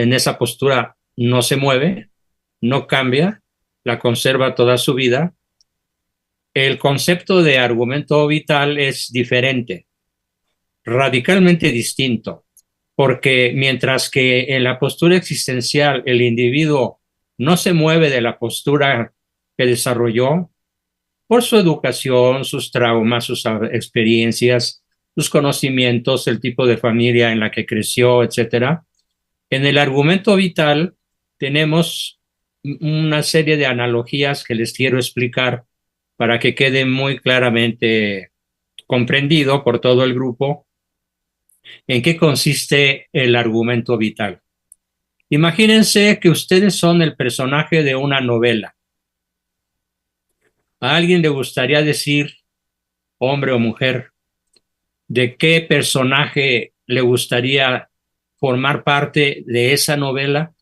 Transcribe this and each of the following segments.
en esa postura no se mueve, no cambia, la conserva toda su vida. El concepto de argumento vital es diferente, radicalmente distinto, porque mientras que en la postura existencial el individuo no se mueve de la postura que desarrolló por su educación, sus traumas, sus experiencias, sus conocimientos, el tipo de familia en la que creció, etcétera. En el argumento vital tenemos una serie de analogías que les quiero explicar para que quede muy claramente comprendido por todo el grupo en qué consiste el argumento vital. Imagínense que ustedes son el personaje de una novela. ¿A alguien le gustaría decir, hombre o mujer, de qué personaje le gustaría formar parte de esa novela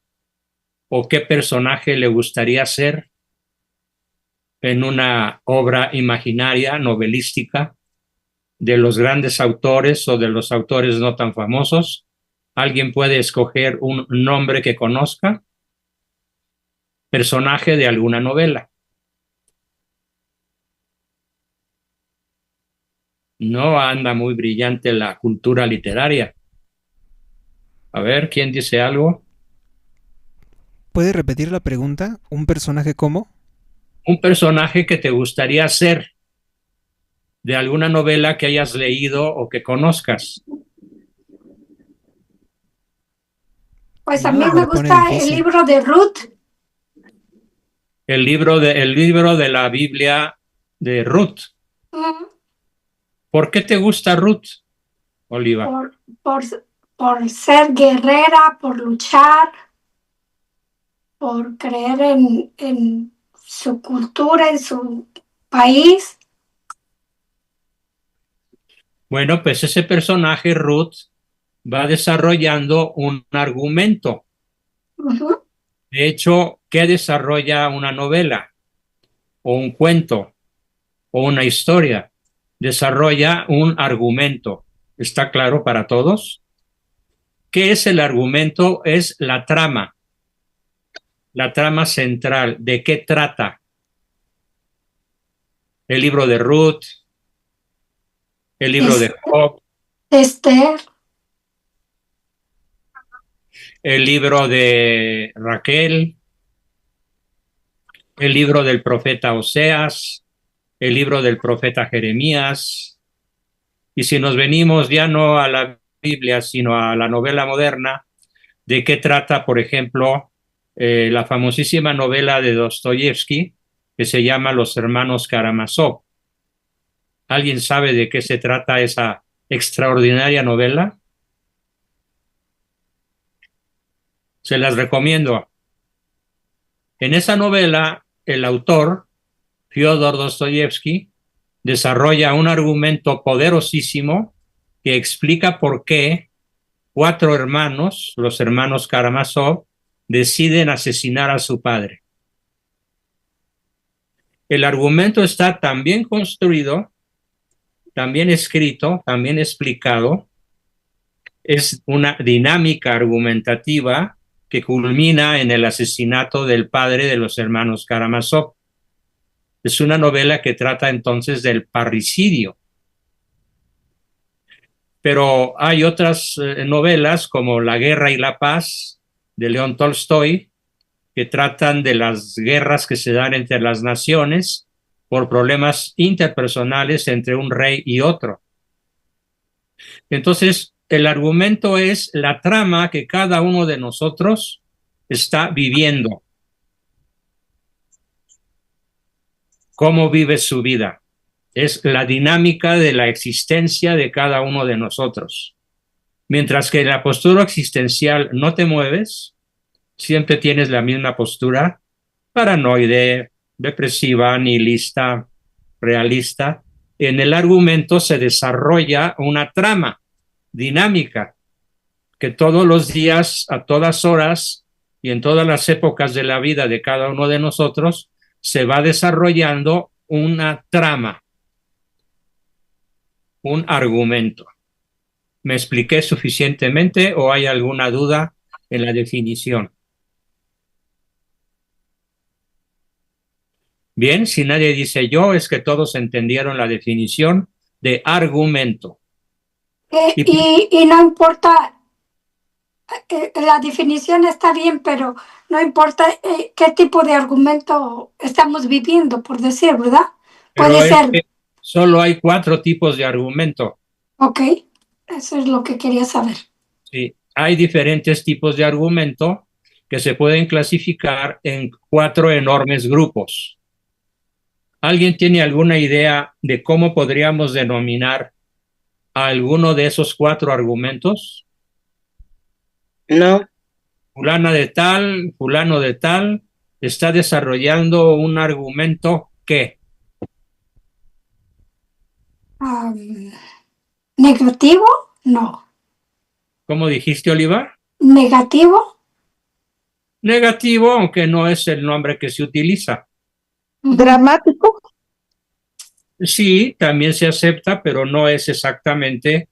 o qué personaje le gustaría ser en una obra imaginaria, novelística, de los grandes autores o de los autores no tan famosos? ¿Alguien puede escoger un nombre que conozca? Personaje de alguna novela. No anda muy brillante la cultura literaria. A ver, ¿quién dice algo? ¿Puede repetir la pregunta? ¿Un personaje cómo? Un personaje que te gustaría ser de alguna novela que hayas leído o que conozcas. Pues a mí Me me la pone gusta el difícil. libro de Ruth. El libro de la Biblia de Ruth. Mm, ¿Por qué te gusta Ruth, Oliva? por, por ser guerrera, por luchar, por creer en su cultura, en su país. Bueno, pues ese personaje, Ruth, va desarrollando un argumento. Ujú. De hecho, ¿qué desarrolla una novela o un cuento o una historia? Desarrolla un argumento. ¿Está claro para todos? ¿Qué es el argumento? Es la trama central. ¿De qué trata? El libro de Ruth, el libro de Es, Job, Esther, el libro de Raquel, el libro del profeta Oseas, el libro del profeta Jeremías. Y si nos venimos ya no a la Biblia, sino a la novela moderna, ¿de qué trata, por ejemplo, la famosísima novela de Dostoyevsky que se llama Los hermanos Karamazov? ¿Alguien sabe de qué se trata esa extraordinaria novela? Se las recomiendo. En esa novela, el autor, Fyodor Dostoyevsky, desarrolla un argumento poderosísimo que explica por qué cuatro hermanos, los hermanos Karamazov, deciden asesinar a su padre. El argumento está tan bien construido, tan bien escrito, tan bien explicado, es una dinámica argumentativa que culmina en el asesinato del padre de los hermanos Karamazov. Es una novela que trata entonces del parricidio. Pero hay otras novelas como La guerra y la paz de León Tolstoy que tratan de las guerras que se dan entre las naciones por problemas interpersonales entre un rey y otro. Entonces, el argumento es la trama que cada uno de nosotros está viviendo, cómo vive su vida. Es la dinámica de la existencia de cada uno de nosotros. Mientras que en la postura existencial no te mueves, siempre tienes la misma postura paranoide, depresiva, nihilista, realista. En el argumento se desarrolla una trama dinámica que todos los días, a todas horas y en todas las épocas de la vida de cada uno de nosotros, se va desarrollando una trama, un argumento. ¿Me expliqué suficientemente o hay alguna duda en la definición. Bien, si nadie dice yo, es que todos entendieron la definición de argumento. Y no importa, la definición está bien, pero no importa qué tipo de argumento estamos viviendo, por decir, ¿verdad? Pero Puede es ser, que solo hay 4 tipos de argumento. ok, eso es lo que quería saber. Sí, hay diferentes tipos de argumento que se pueden clasificar en 4 enormes grupos. ¿Alguien tiene alguna idea de cómo podríamos denominar a alguno de esos 4 argumentos? No, Fulana de tal, fulano de tal, está desarrollando un argumento que, Am, ¿Negativo? No. ¿cómo dijiste, Oliva? ¿Negativo? Negativo, aunque no es el nombre que se utiliza. Ujú. dramático. Sí, también se acepta, pero no es exactamente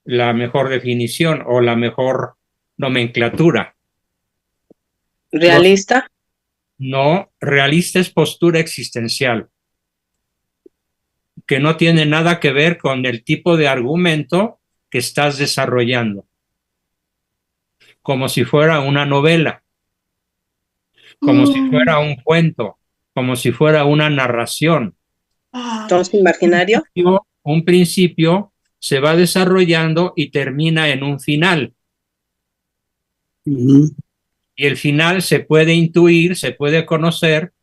la mejor definición o la mejor nomenclatura. Realista. No, realista es postura existencial, que no tiene nada que ver con el tipo de argumento que estás desarrollando, como si fuera una novela, como si fuera un cuento, como si fuera una narración. Ah, Entonces, imaginario. Un principio se va desarrollando y termina en un final. Ujú. Y el final se puede intuir, se puede conocer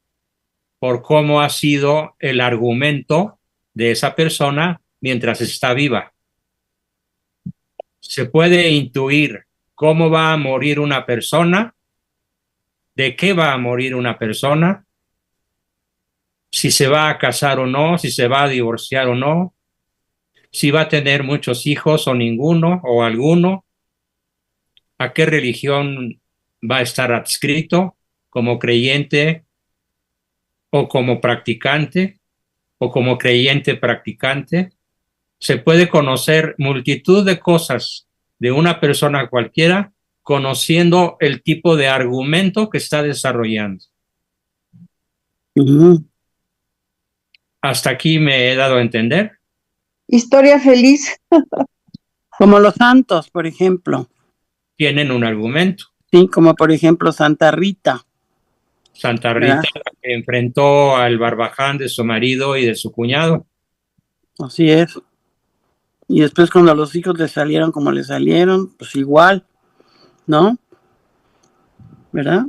por cómo ha sido el argumento de esa persona mientras está viva. Se puede intuir cómo va a morir una persona, de qué va a morir una persona, si se va a casar o no, si se va a divorciar o no, si va a tener muchos hijos o ninguno o alguno, a qué religión va a estar adscrito, como creyente o como practicante o como creyente practicante. Se puede conocer multitud de cosas de una persona cualquiera conociendo el tipo de argumento que está desarrollando. Ujú. ¿Hasta aquí me he dado a entender? Historia feliz. Como los santos, por ejemplo. Tienen un argumento. Sí, como por ejemplo Santa Rita. Santa ¿Verdad? Rita enfrentó al barbaján de su marido y de su cuñado. Así es. Y después cuando los hijos le salieron como le salieron, pues igual, ¿no? ¿Verdad?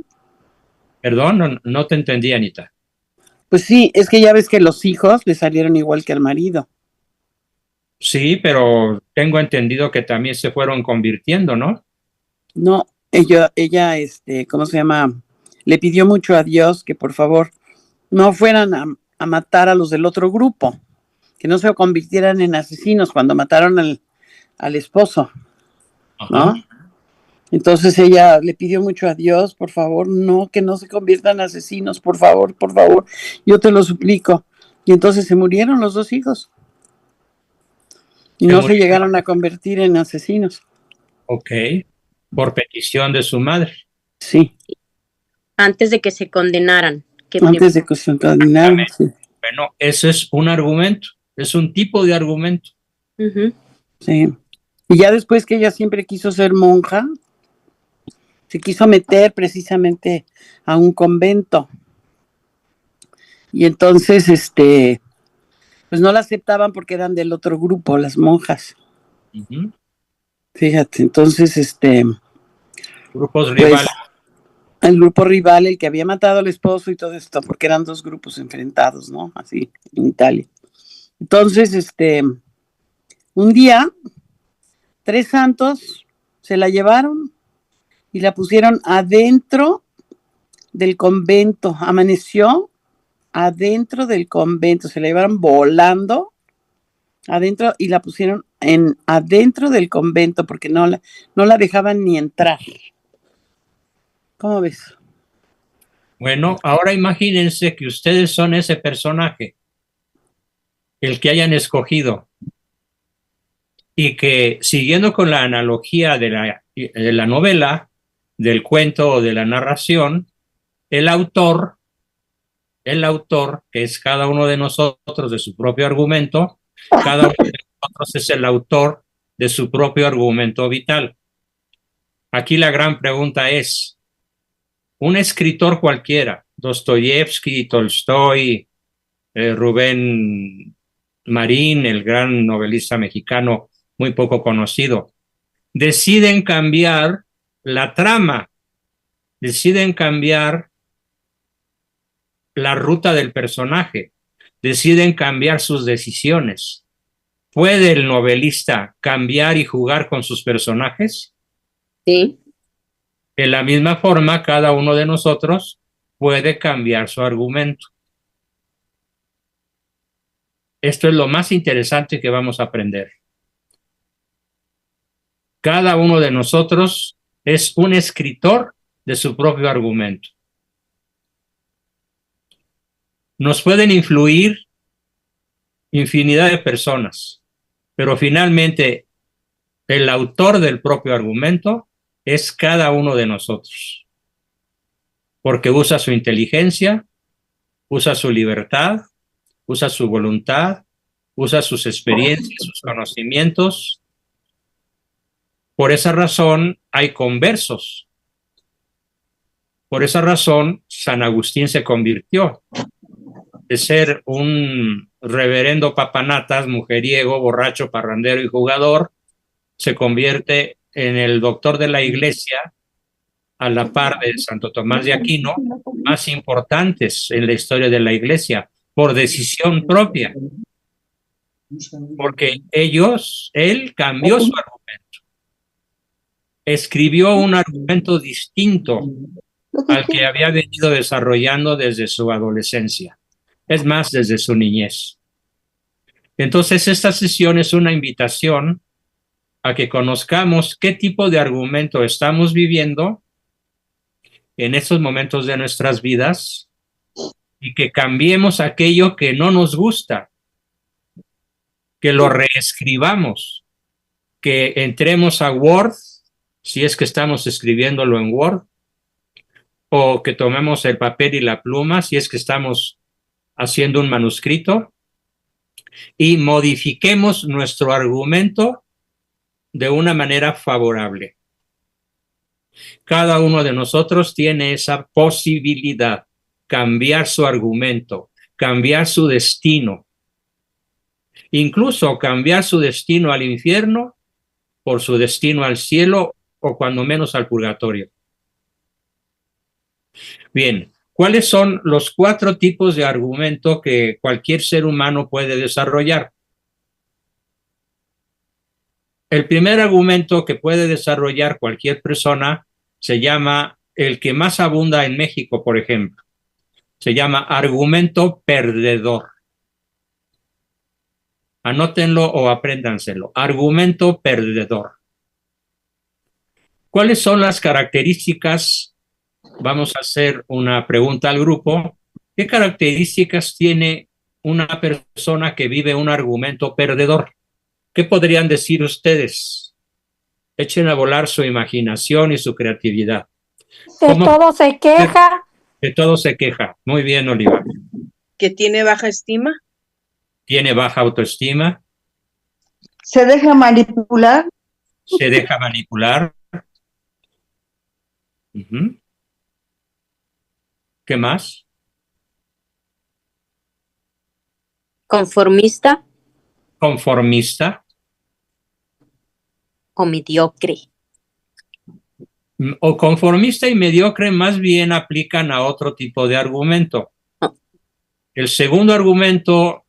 Perdón, no te entendí, Anita. Pues sí, es que ya ves que los hijos le salieron igual que al marido. Sí, pero tengo entendido que también se fueron convirtiendo, ¿no? No, ella, ¿cómo se llama? Le pidió mucho a Dios que por favor no fueran a matar a los del otro grupo, que no se convirtieran en asesinos cuando mataron al esposo, ¿no? Ajá. Entonces ella le pidió mucho a Dios, por favor, no, que no se conviertan en asesinos, por favor, yo te lo suplico. Y entonces se murieron los 2 hijos. Y Se no se murió. llegaron a convertir en asesinos. Ok, por petición de su madre. Sí, Antes de que se condenaran. antes de que se encadenaran. Sí. Bueno, ese es un argumento, es un tipo de argumento. Ujú. Sí. Y ya después que ella siempre quiso ser monja, se quiso meter precisamente a un convento. Y entonces, pues no la aceptaban porque eran del otro grupo, las monjas. Ujú. Fíjate, entonces, Grupos pues rivales. el grupo rival, el que había matado al esposo y todo esto, porque eran 2 grupos enfrentados, ¿no? Así, en Italia. Entonces, un día, 3 santos se la llevaron y la pusieron adentro del convento. Amaneció adentro del convento, se la llevaron volando adentro y la pusieron adentro del convento porque no la dejaban ni entrar. ¿Cómo ves? Bueno, ahora imagínense que ustedes son ese personaje, el que hayan escogido, y que siguiendo con la analogía de la novela, del cuento o de la narración, el autor, que es cada uno de nosotros de su propio argumento, cada uno de nosotros es el autor de su propio argumento vital. Aquí la gran pregunta es, un escritor cualquiera, Dostoyevsky, Tolstoy, Rubén Marín, el gran novelista mexicano muy poco conocido, deciden cambiar la trama, deciden cambiar la ruta del personaje, deciden cambiar sus decisiones. ¿Puede el novelista cambiar y jugar con sus personajes? Sí. De la misma forma, cada uno de nosotros puede cambiar su argumento. Esto es lo más interesante que vamos a aprender. Cada uno de nosotros es un escritor de su propio argumento. Nos pueden influir infinidad de personas, pero finalmente el autor del propio argumento es cada uno de nosotros, porque usa su inteligencia, usa su libertad, usa su voluntad, usa sus experiencias, sus conocimientos. Por esa razón hay conversos. Por esa razón San Agustín se convirtió de ser un reverendo papanatas, mujeriego, borracho, parrandero y jugador, se convierte en el doctor de la iglesia a la par de Santo Tomás de Aquino, más importantes en la historia de la iglesia, por decisión propia, porque él cambió su argumento, escribió un argumento distinto al que había venido desarrollando desde su adolescencia, es más, desde su niñez. Entonces, esta sesión es una invitación a que conozcamos qué tipo de argumento estamos viviendo en estos momentos de nuestras vidas y que cambiemos aquello que no nos gusta, que lo reescribamos, que entremos a Word, si es que estamos escribiéndolo en Word, o que tomemos el papel y la pluma, si es que estamos haciendo un manuscrito, y modifiquemos nuestro argumento de una manera favorable. Cada uno de nosotros tiene esa posibilidad, cambiar su argumento, cambiar su destino, incluso cambiar su destino al infierno por su destino al cielo o cuando menos al purgatorio. Bien, ¿cuáles son los 4 tipos de argumento que cualquier ser humano puede desarrollar? El primer argumento que puede desarrollar cualquier persona se llama, el que más abunda en México, por ejemplo, se llama argumento perdedor. Anótenlo o apréndanselo. Argumento perdedor. ¿Cuáles son las características? Vamos a hacer una pregunta al grupo. ¿Qué características tiene una persona que vive un argumento perdedor? ¿Qué podrían decir ustedes? Echen a volar su imaginación y su creatividad. De todo se queja. De todo se queja. Muy bien, Oliva. Que tiene baja estima. Tiene baja autoestima. Se deja manipular. Se deja manipular. ¿Qué más? Conformista Conformista. o mediocre. O conformista y mediocre más bien aplican a otro tipo de argumento. El segundo argumento,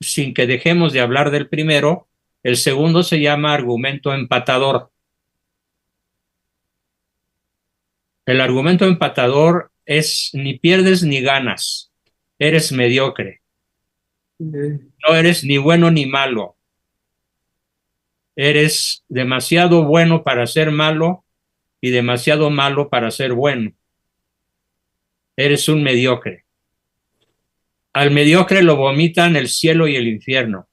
sin que dejemos de hablar del primero, el segundo se llama argumento empatador. El argumento empatador es ni pierdes ni ganas, eres mediocre. No eres ni bueno ni malo. Eres demasiado bueno para ser malo y demasiado malo para ser bueno. Eres un mediocre. Al mediocre lo vomitan el cielo y el infierno.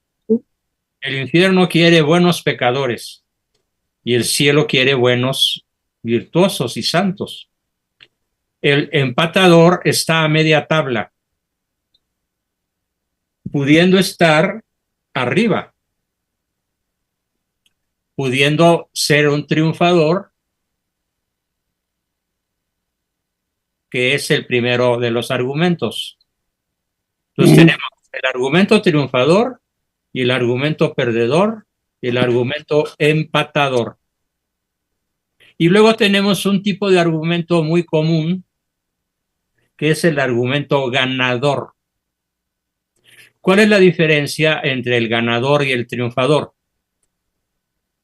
El infierno quiere buenos pecadores y el cielo quiere buenos virtuosos y santos. El empatador está a media tabla, pudiendo estar arriba, pudiendo ser un triunfador, que es el primero de los argumentos. Entonces tenemos el argumento triunfador y el argumento perdedor y el argumento empatador. Y luego tenemos un tipo de argumento muy común, que es el argumento ganador. ¿Cuál es la diferencia entre el ganador y el triunfador?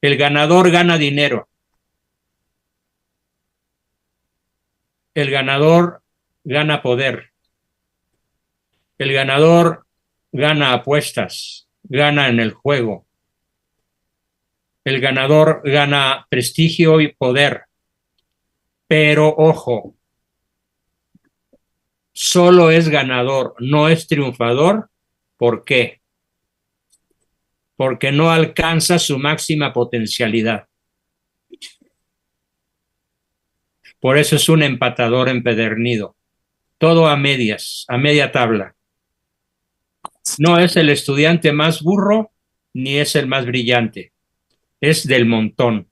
El ganador gana dinero. El ganador gana poder. El ganador gana apuestas, gana en el juego. El ganador gana prestigio y poder. Pero ojo, solo es ganador, no es triunfador. ¿Por qué? Porque no alcanza su máxima potencialidad. Por eso es un empatador empedernido. Todo a medias, a media tabla. No es el estudiante más burro, ni es el más brillante. Es del montón.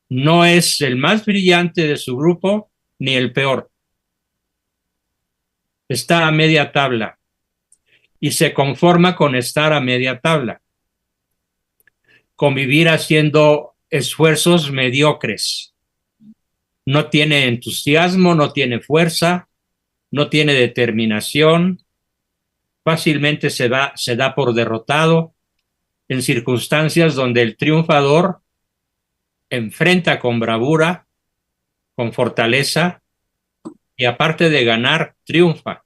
No es el más brillante de su grupo, ni el peor. Está a media tabla y se conforma con estar a media tabla. Convivir haciendo esfuerzos mediocres. No tiene entusiasmo, no tiene fuerza, no tiene determinación, fácilmente se da por derrotado en circunstancias donde el triunfador enfrenta con bravura, con fortaleza y aparte de ganar, triunfa.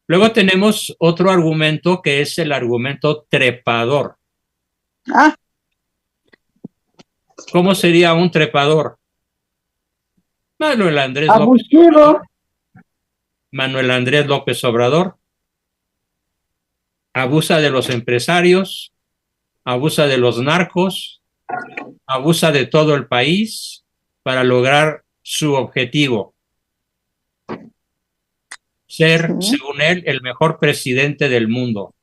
Luego tenemos otro argumento que es el argumento trepador. ¿Cómo sería un trepador? Manuel Andrés López Obrador. Manuel Andrés López Obrador abusa de los empresarios, abusa de los narcos, abusa de todo el país para lograr su objetivo. Ser, según él, el mejor presidente del mundo.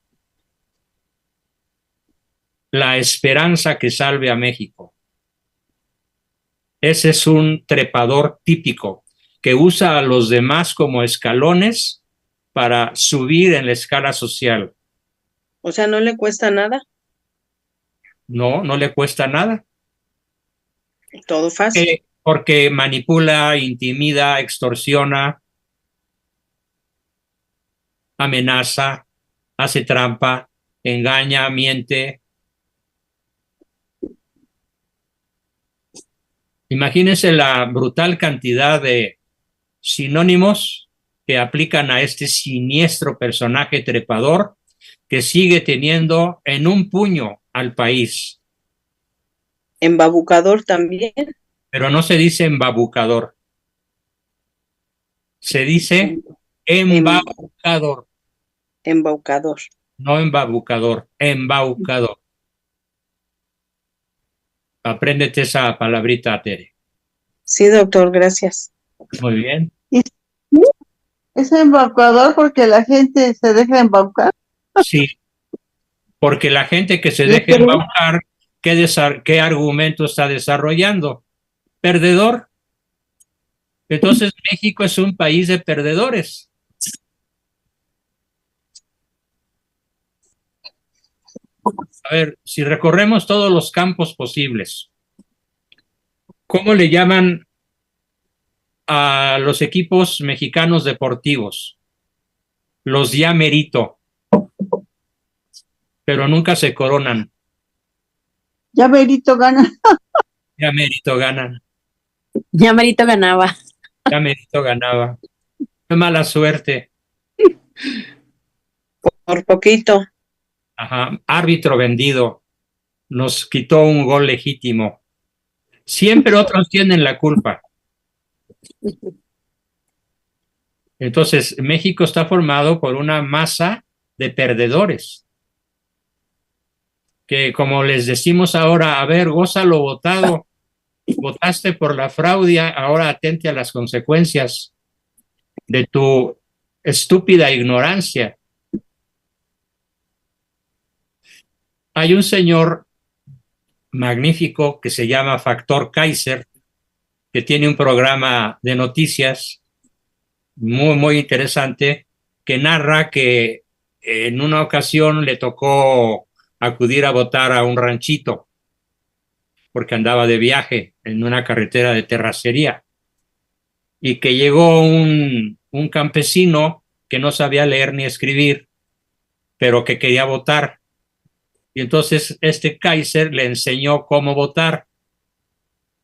La esperanza que salve a México. Ese es un trepador típico que usa a los demás como escalones para subir en la escala social. O sea, ¿no le cuesta nada? No, no le cuesta nada. Todo fácil. Porque manipula, intimida, extorsiona, amenaza, hace trampa, engaña, miente. Imagínense la brutal cantidad de sinónimos que aplican a este siniestro personaje trepador que sigue teniendo en un puño al país. Embabucador también. Pero no se dice embabucador. Se dice embaucador. Embaucador. No embabucador, embaucador. Apréndete esa palabrita, Tere. Sí, doctor, gracias. Muy bien. ¿Es embaucador porque la gente se deja embaucar? Sí, porque la gente que se deja embaucar, ¿qué argumento está desarrollando? Perdedor. Entonces México es un país de perdedores. A ver, si recorremos todos los campos posibles, ¿cómo le llaman a los equipos mexicanos deportivos? Los ya merito, pero nunca se coronan. Ya merito gana. Ya mérito ganan. Ya Merito ganaba. Ya mérito ganaba. Qué mala suerte. Por poquito. Ajá. Árbitro vendido. Nos quitó un gol legítimo. Siempre otros tienen la culpa. Entonces, México está formado por una masa de perdedores que como les decimos ahora, a ver, gózalo votado, votaste por la fraude, ahora atente a las consecuencias de tu estúpida ignorancia. Hay un señor magnífico que se llama Factor Kaiser, que tiene un programa de noticias muy, muy interesante, que narra que en una ocasión le tocó acudir a votar a un ranchito porque andaba de viaje en una carretera de terracería y que llegó un campesino que no sabía leer ni escribir, pero que quería votar. Y entonces este Kaiser le enseñó cómo votar,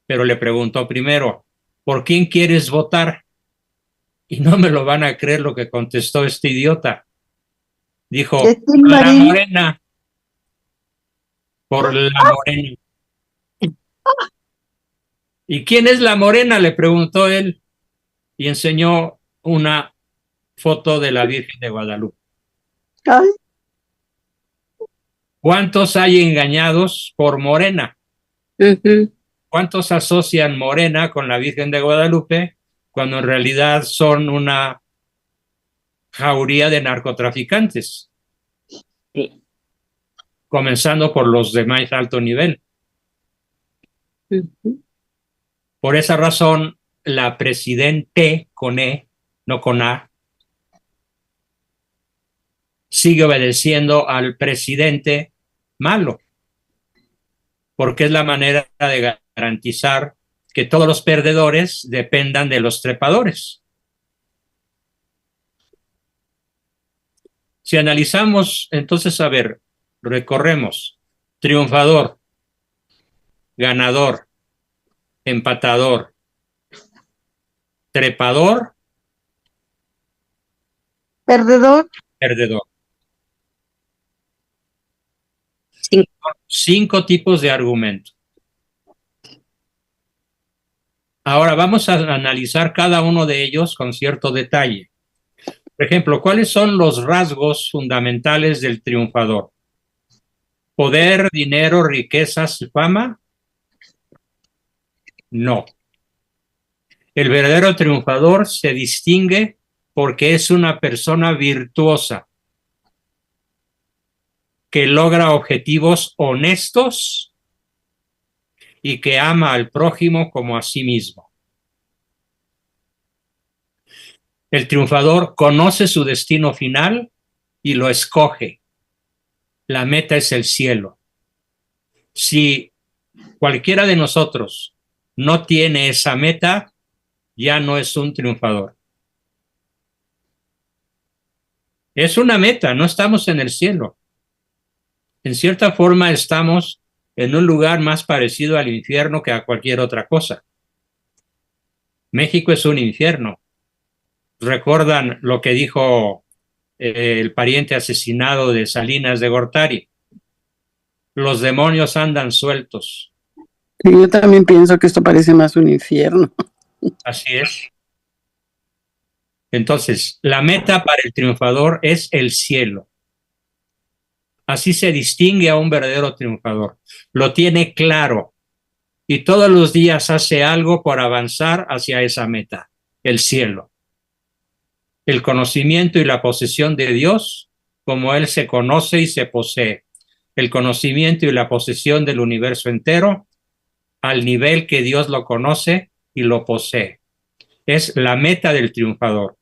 pero le preguntó primero, ¿por quién quieres votar? Y no me lo van a creer lo que contestó este idiota. Dijo, ¿De Tim por la Marín? morena, por la morena. ¿Y quién es la morena? Le preguntó él y enseñó una foto de la Virgen de Guadalupe. Ay, ¿Cuántos hay engañados por morena? Ujú. ¿Cuántos asocian morena con la Virgen de Guadalupe cuando en realidad son una jauría de narcotraficantes? Sí. Comenzando por los de más alto nivel. Ujú. Por esa razón, la presidente con E, no con A, sigue obedeciendo al presidente malo, porque es la manera de garantizar que todos los perdedores dependan de los trepadores. Si analizamos, entonces, a ver, recorremos triunfador, ganador, empatador, trepador, perdedor. perdedor. Sí. 5 tipos de argumento. Ahora vamos a analizar cada uno de ellos con cierto detalle. Por ejemplo, ¿cuáles son los rasgos fundamentales del triunfador? ¿Poder, dinero, riquezas, fama? No. El verdadero triunfador se distingue porque es una persona virtuosa que logra objetivos honestos y que ama al prójimo como a sí mismo. El triunfador conoce su destino final y lo escoge. La meta es el cielo. Si cualquiera de nosotros no tiene esa meta, ya no es un triunfador. Es una meta, no estamos en el cielo. En cierta forma estamos en un lugar más parecido al infierno que a cualquier otra cosa. México es un infierno. ¿Recuerdan lo que dijo el pariente asesinado de Salinas de Gortari? Los demonios andan sueltos. Sí, yo también pienso que esto parece más un infierno. Así es. Entonces, la meta para el triunfador es el cielo. Así se distingue a un verdadero triunfador. Lo tiene claro y todos los días hace algo por avanzar hacia esa meta, el cielo. El conocimiento y la posesión de Dios, como Él se conoce y se posee. El conocimiento y la posesión del universo entero, al nivel que Dios lo conoce y lo posee. Es la meta del triunfador.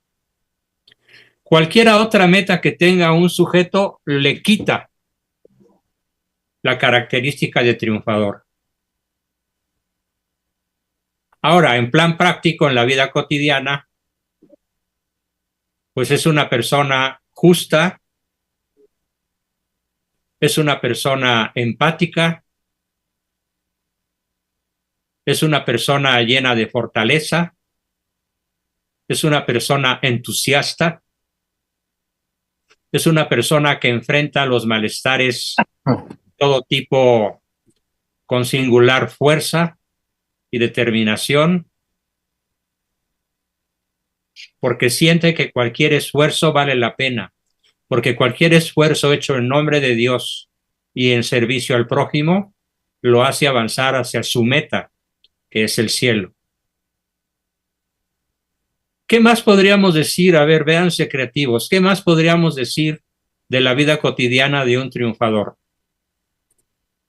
Cualquiera otra meta que tenga un sujeto le quita la característica de triunfador. Ahora, en plan práctico, en la vida cotidiana, pues es una persona justa, es una persona empática, es una persona llena de fortaleza, es una persona entusiasta, es una persona que enfrenta los malestares de todo tipo con singular fuerza y determinación, porque siente que cualquier esfuerzo vale la pena, porque cualquier esfuerzo hecho en nombre de Dios y en servicio al prójimo, lo hace avanzar hacia su meta, que es el cielo. ¿Qué más podríamos decir? A ver, véanse creativos. ¿Qué más podríamos decir de la vida cotidiana de un triunfador?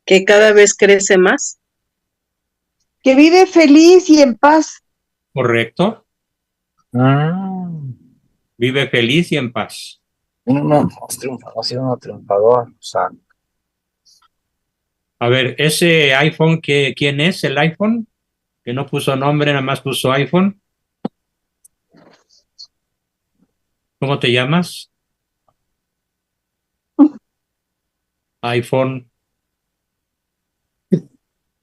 Que cada vez crece más. Que vive feliz y en paz. ¿Correcto? Vive feliz y en paz. No, es triunfador, ha sido un triunfador. O sea, A ver, ese iPhone, ¿quién es el iPhone? Que no puso nombre, nada más puso iPhone. ¿Cómo te llamas? iPhone.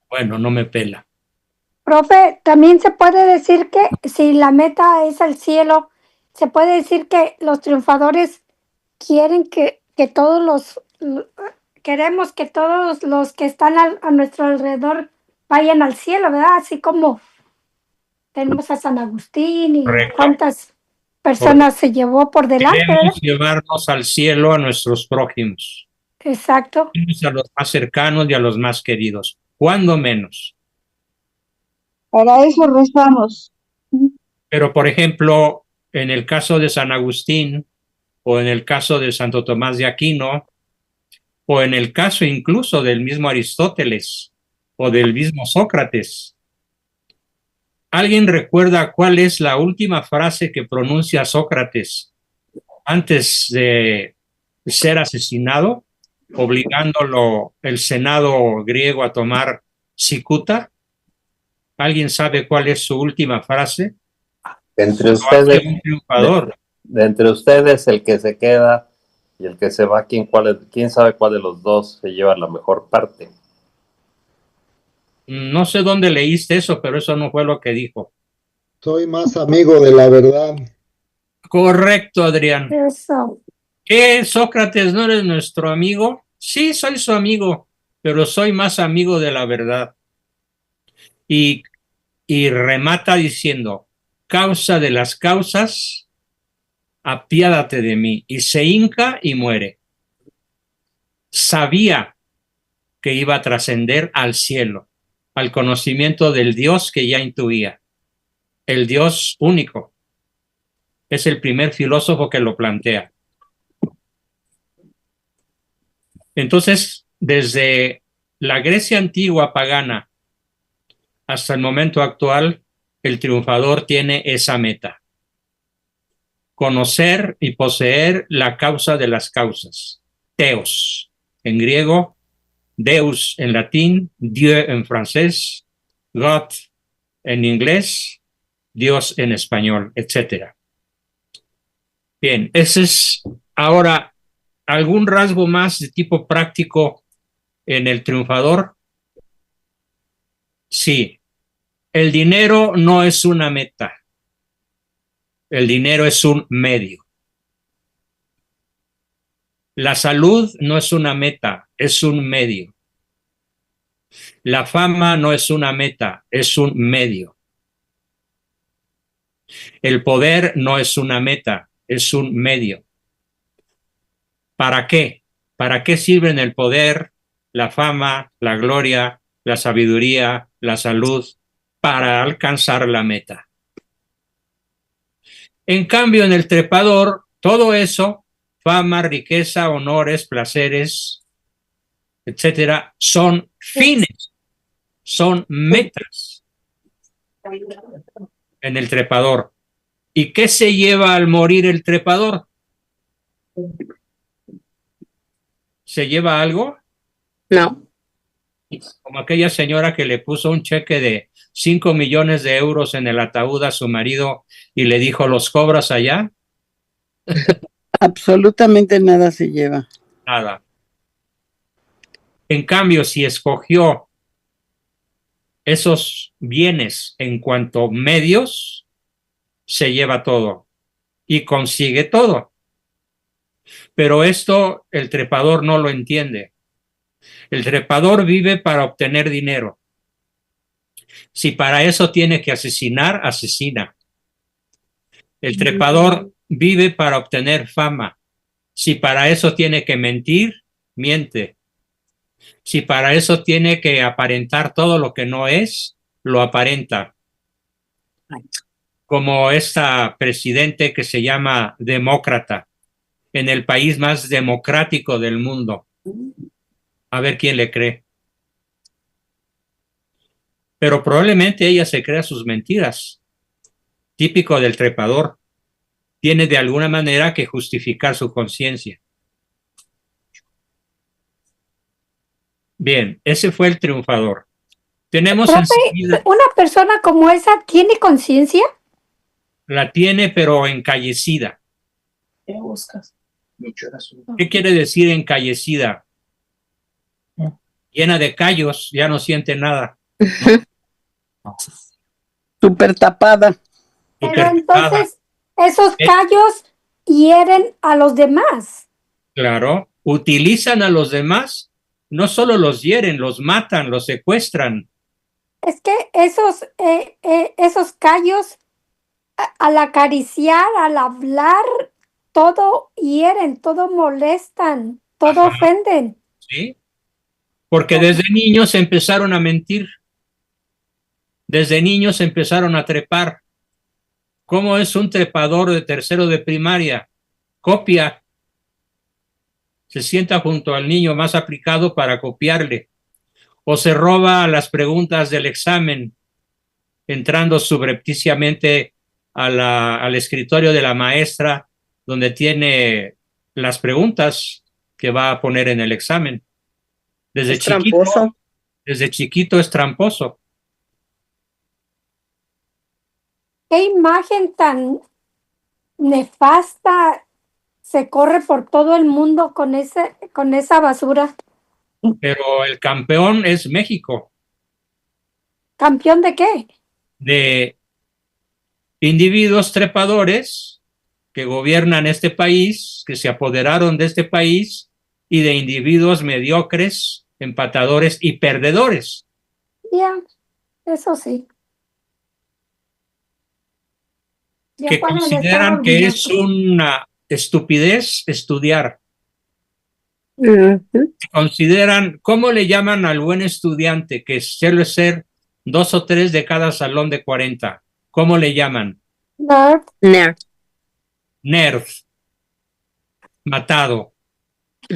Bueno, no me pela. Profe, también se puede decir que si la meta es el cielo, se puede decir que los triunfadores quieren que todos queremos que todos los que están a nuestro alrededor vayan al cielo, ¿verdad? Así como tenemos a San Agustín y Correcto. cuántas personas se llevó por delante, ¿verdad? Queremos llevarnos al cielo a nuestros prójimos, Exacto. a los más cercanos y a los más queridos. ¿Cuándo menos? Para eso rezamos. Pero, por ejemplo, en el caso de San Agustín, o en el caso de Santo Tomás de Aquino, o en el caso incluso del mismo Aristóteles, o del mismo Sócrates, ¿alguien recuerda cuál es la última frase que pronuncia Sócrates antes de ser asesinado, obligándolo el Senado griego a tomar cicuta? ¿Alguien sabe cuál es su última frase? entre ustedes, Un triunfador. de entre ustedes, el que se queda y el que se va, ¿quién sabe cuál de los dos se lleva la mejor parte? No sé dónde leíste eso, pero eso no fue lo que dijo. Soy más amigo de la verdad. Correcto, Adrián. Eso. ¿Qué, Sócrates, no eres nuestro amigo? Sí, soy su amigo, pero soy más amigo de la verdad. Y remata diciendo, causa de las causas, apiádate de mí. Y se hinca y muere. Sabía que iba a trascender al cielo, al conocimiento del Dios que ya intuía, el Dios único. Es el primer filósofo que lo plantea. Entonces, desde la Grecia antigua pagana hasta el momento actual, el triunfador tiene esa meta: conocer y poseer la causa de las causas. Theos en griego, Deus en latín, Dieu en francés, God en inglés, Dios en español, etc. Bien, ese es ahora algún rasgo más de tipo práctico en el triunfador. Sí, el dinero no es una meta. El dinero es un medio. La salud no es una meta, es un medio. La fama no es una meta, es un medio. El poder no es una meta, es un medio. ¿Para qué? ¿Para qué sirven el poder, la fama, la gloria, la sabiduría, la salud? Para alcanzar la meta. En cambio, en el trepador, todo eso, fama, riqueza, honores, placeres, etcétera, son fines, son metas en el trepador. ¿Y qué se lleva al morir el trepador? ¿Se lleva algo? No. Como aquella señora que le puso un cheque de 5 millones de euros en el ataúd a su marido y le dijo, ¿los cobras allá? Absolutamente nada se lleva. Nada. En cambio, si escogió esos bienes en cuanto medios, se lleva todo y consigue todo. Pero esto el trepador no lo entiende. El trepador vive para obtener dinero. Si para eso tiene que asesinar, asesina. El trepador vive para obtener fama. Si para eso tiene que mentir, miente. Si para eso tiene que aparentar todo lo que no es, lo aparenta. Como esta presidente que se llama demócrata, en el país más democrático del mundo. A ver quién le cree. Pero probablemente ella se crea sus mentiras. Típico del trepador. Tiene de alguna manera que justificar su conciencia. Bien, ese fue el triunfador. Tenemos Profe, enseguida, ¿una persona como esa tiene conciencia? la tiene pero encallecida. ¿Qué buscas? ¿Qué quiere decir encallecida? Llena de callos, ya no siente nada. Súper tapada. Pero Supertapada. entonces esos callos hieren a los demás. Claro, utilizan a los demás, no solo los hieren, los matan, los secuestran. Es que esos callos, al acariciar, al hablar, todo hieren, todo molestan, todo Ajá. ofenden. ¿Sí? Porque desde niños empezaron a mentir, desde niños empezaron a trepar. ¿Cómo es un trepador de tercero de primaria? Copia, se sienta junto al niño más aplicado para copiarle, o se roba las preguntas del examen, entrando subrepticiamente al escritorio de la maestra, donde tiene las preguntas que va a poner en el examen. Es tramposo. Desde chiquito es tramposo. Qué imagen tan nefasta se corre por todo el mundo con esa basura. Pero el campeón es México, ¿Campeón de qué? de individuos trepadores que gobiernan este país, que se apoderaron de este país, y de individuos mediocres, empatadores y perdedores. Ya, eso sí. Ya Que cuando le consideran estaba que es orgulloso. una estupidez estudiar. Ujú. Consideran, ¿cómo le llaman al buen estudiante que suele ser 2 o 3 de cada salón de 40? ¿Cómo le llaman? Nerd. Nerd. Nerd, matado,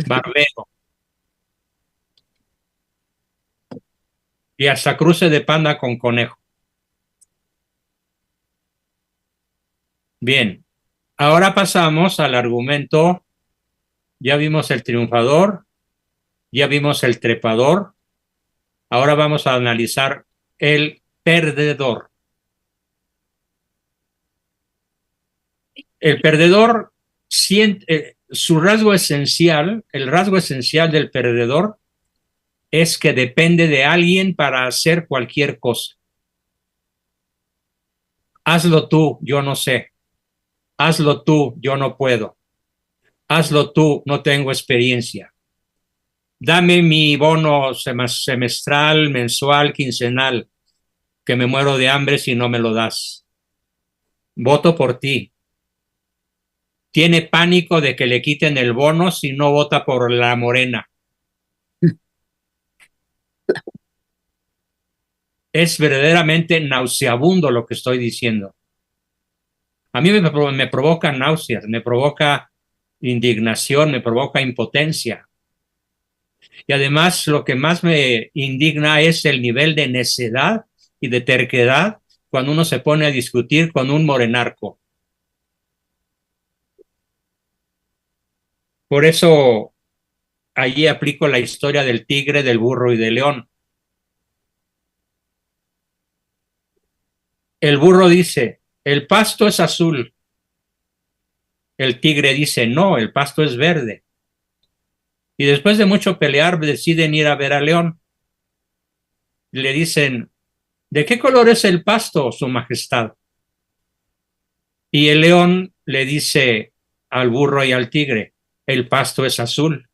barbero. Y hasta cruce de panda con conejo. Bien, ahora pasamos al argumento. Ya vimos el triunfador, ya vimos el trepador. Ahora vamos a analizar el perdedor. El perdedor siente, su rasgo esencial, el rasgo esencial del perdedor es que depende de alguien para hacer cualquier cosa. Hazlo tú, yo no sé. Hazlo tú, yo no puedo. Hazlo tú, no tengo experiencia. Dame mi bono semestral, mensual, quincenal, que me muero de hambre si no me lo das. Voto por ti. Tiene pánico de que le quiten el bono si no vota por la Morena. Es verdaderamente nauseabundo lo que estoy diciendo. A mí me provoca náuseas, me provoca indignación, me provoca impotencia. Y además lo que más me indigna es el nivel de necedad y de terquedad cuando uno se pone a discutir con un morenarco. Por eso allí aplico la historia del tigre, del burro y del león. El burro dice, el pasto es azul. El tigre dice, no, el pasto es verde. Y después de mucho pelear deciden ir a ver al león. Le dicen, ¿de qué color es el pasto, su majestad? Y el león le dice al burro y al tigre, el pasto es azul.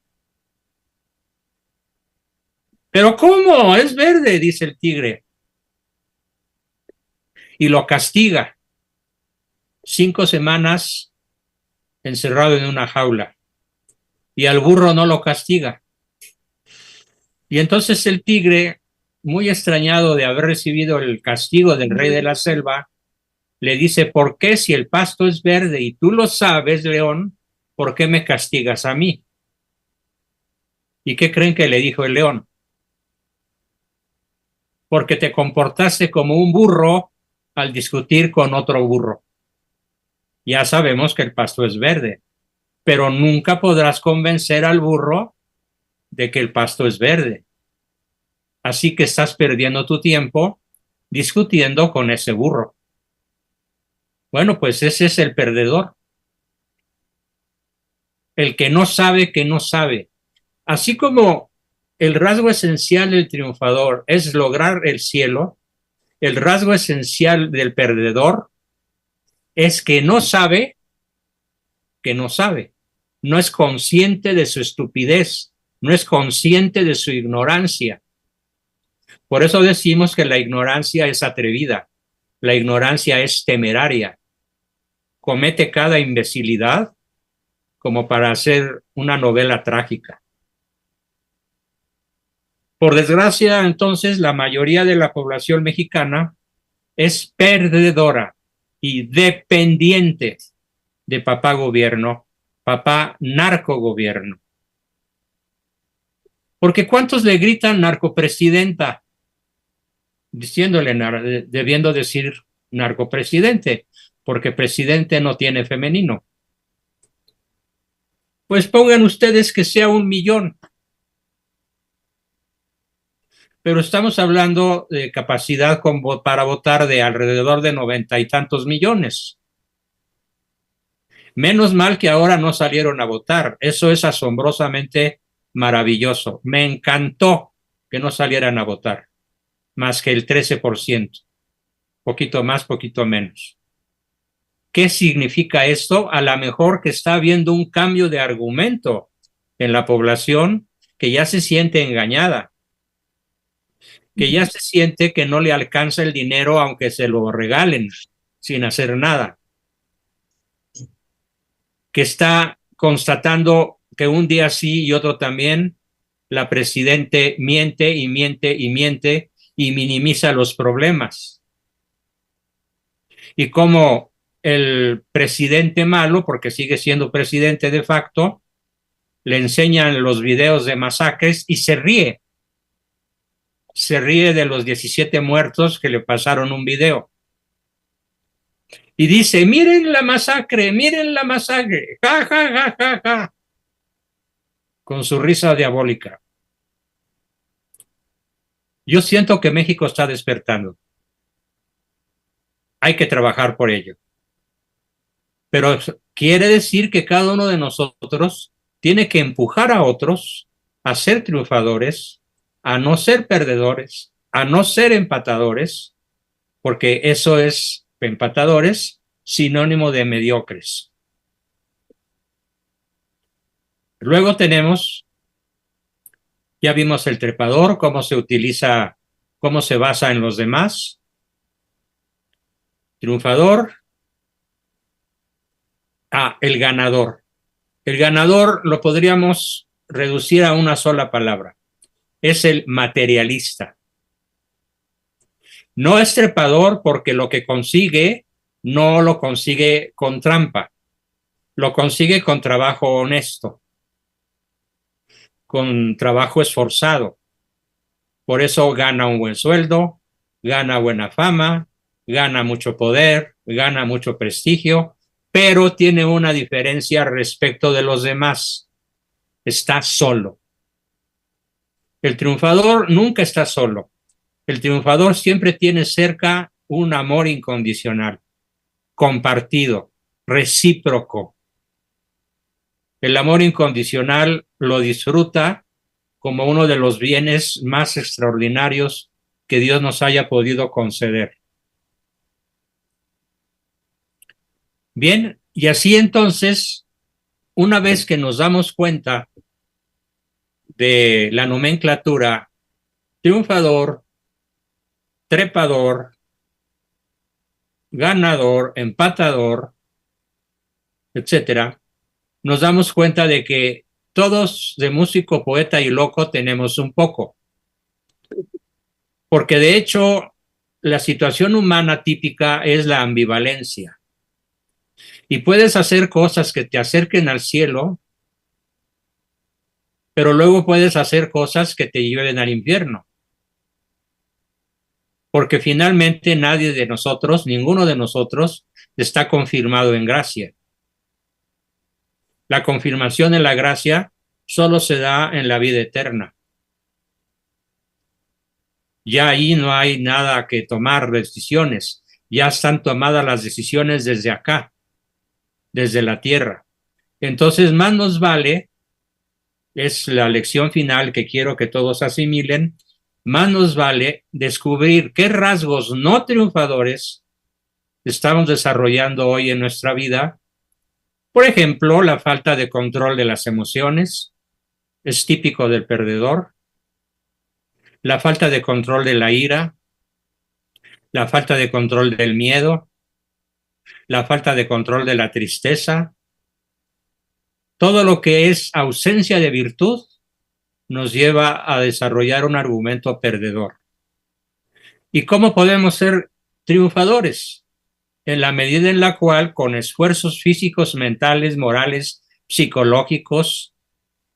¿Pero cómo? Es verde, dice el tigre. Y lo castiga. 5 semanas encerrado en una jaula. Y al burro no lo castiga. Y entonces el tigre, muy extrañado de haber recibido el castigo del rey de la selva, le dice, ¿por qué si el pasto es verde y tú lo sabes, león, por qué me castigas a mí? ¿Y qué creen que le dijo el león? Porque te comportaste como un burro al discutir con otro burro. Ya sabemos que el pasto es verde, pero nunca podrás convencer al burro de que el pasto es verde. Así que estás perdiendo tu tiempo discutiendo con ese burro. Bueno, pues ese es el perdedor. El que no sabe que no sabe. Así como el rasgo esencial del triunfador es lograr el cielo, el rasgo esencial del perdedor es que no sabe, no es consciente de su estupidez, no es consciente de su ignorancia. Por eso decimos que la ignorancia es atrevida, la ignorancia es temeraria, comete cada imbecilidad como para hacer una novela trágica. Por desgracia, entonces, la mayoría de la población mexicana es perdedora y dependiente de papá gobierno, papá narcogobierno. Porque ¿cuántos le gritan narcopresidenta? Diciéndole, debiendo decir narcopresidente, porque presidente no tiene femenino. Pues pongan ustedes que sea 1,000,000. Pero estamos hablando de capacidad para votar de alrededor de 90 y tantos millones. Menos mal que ahora no salieron a votar. Eso es asombrosamente maravilloso. Me encantó que no salieran a votar, más que el 13%. Poquito más, poquito menos. ¿Qué significa esto? A lo mejor que está habiendo un cambio de argumento en la población que ya se siente engañada, que ya se siente que no le alcanza el dinero aunque se lo regalen sin hacer nada, que está constatando que un día sí y otro también la presidente miente y miente y miente y minimiza los problemas. Y como el presidente malo, porque sigue siendo presidente de facto, le enseñan los videos de masacres y se ríe. Se ríe de los 17 muertos que le pasaron un video. Y dice, miren la masacre, ja, ja, ja, ja, ja, con su risa diabólica. Yo siento que México está despertando. Hay que trabajar por ello. Pero quiere decir que cada uno de nosotros tiene que empujar a otros a ser triunfadores, a no ser perdedores, a no ser empatadores, porque eso es empatadores, sinónimo de mediocres. Luego tenemos, ya vimos el trepador, cómo se utiliza, cómo se basa en los demás. Triunfador. El ganador. El ganador lo podríamos reducir a una sola palabra. Es el materialista. No es trepador porque lo que consigue no lo consigue con trampa, lo consigue con trabajo honesto, con trabajo esforzado. Por eso gana un buen sueldo, gana buena fama, gana mucho poder, gana mucho prestigio, pero tiene una diferencia respecto de los demás. Está solo. El triunfador nunca está solo. El triunfador siempre tiene cerca un amor incondicional, compartido, recíproco. El amor incondicional lo disfruta como uno de los bienes más extraordinarios que Dios nos haya podido conceder. Bien, y así entonces, una vez que nos damos cuenta de la nomenclatura triunfador, trepador, ganador, empatador, etcétera, nos damos cuenta de que Todos de músico, poeta y loco tenemos un poco. Porque de hecho, la situación humana típica es la ambivalencia. Y puedes hacer cosas que te acerquen al cielo, pero luego puedes hacer cosas que te lleven al infierno. Porque finalmente nadie de nosotros, ninguno de nosotros, está confirmado en gracia. La confirmación en la gracia solo se da en la vida eterna. Ya ahí no hay nada que tomar decisiones. Ya están tomadas las decisiones desde acá, desde la tierra. Entonces, más nos vale, es la lección final que quiero que todos asimilen, más nos vale descubrir qué rasgos no triunfadores estamos desarrollando hoy en nuestra vida. Por ejemplo, la falta de control de las emociones es típico del perdedor. La falta de control de la ira, la falta de control del miedo, la falta de control de la tristeza. Todo lo que es ausencia de virtud nos lleva a desarrollar un argumento perdedor. ¿Y cómo podemos ser triunfadores? En la medida en la cual, con esfuerzos físicos, mentales, morales, psicológicos,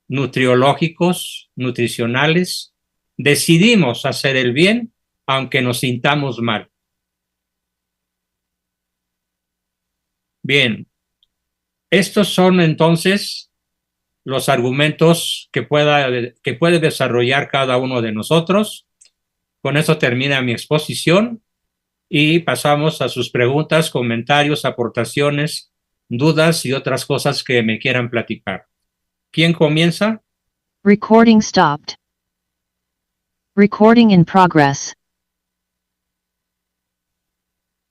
nutriológicos, nutricionales, decidimos hacer el bien aunque nos sintamos mal. Bien, estos son entonces los argumentos que puede desarrollar cada uno de nosotros. Con eso termina mi exposición y pasamos a sus preguntas, comentarios, aportaciones, dudas y otras cosas que me quieran platicar. ¿Quién comienza? Recording stopped. Recording in progress.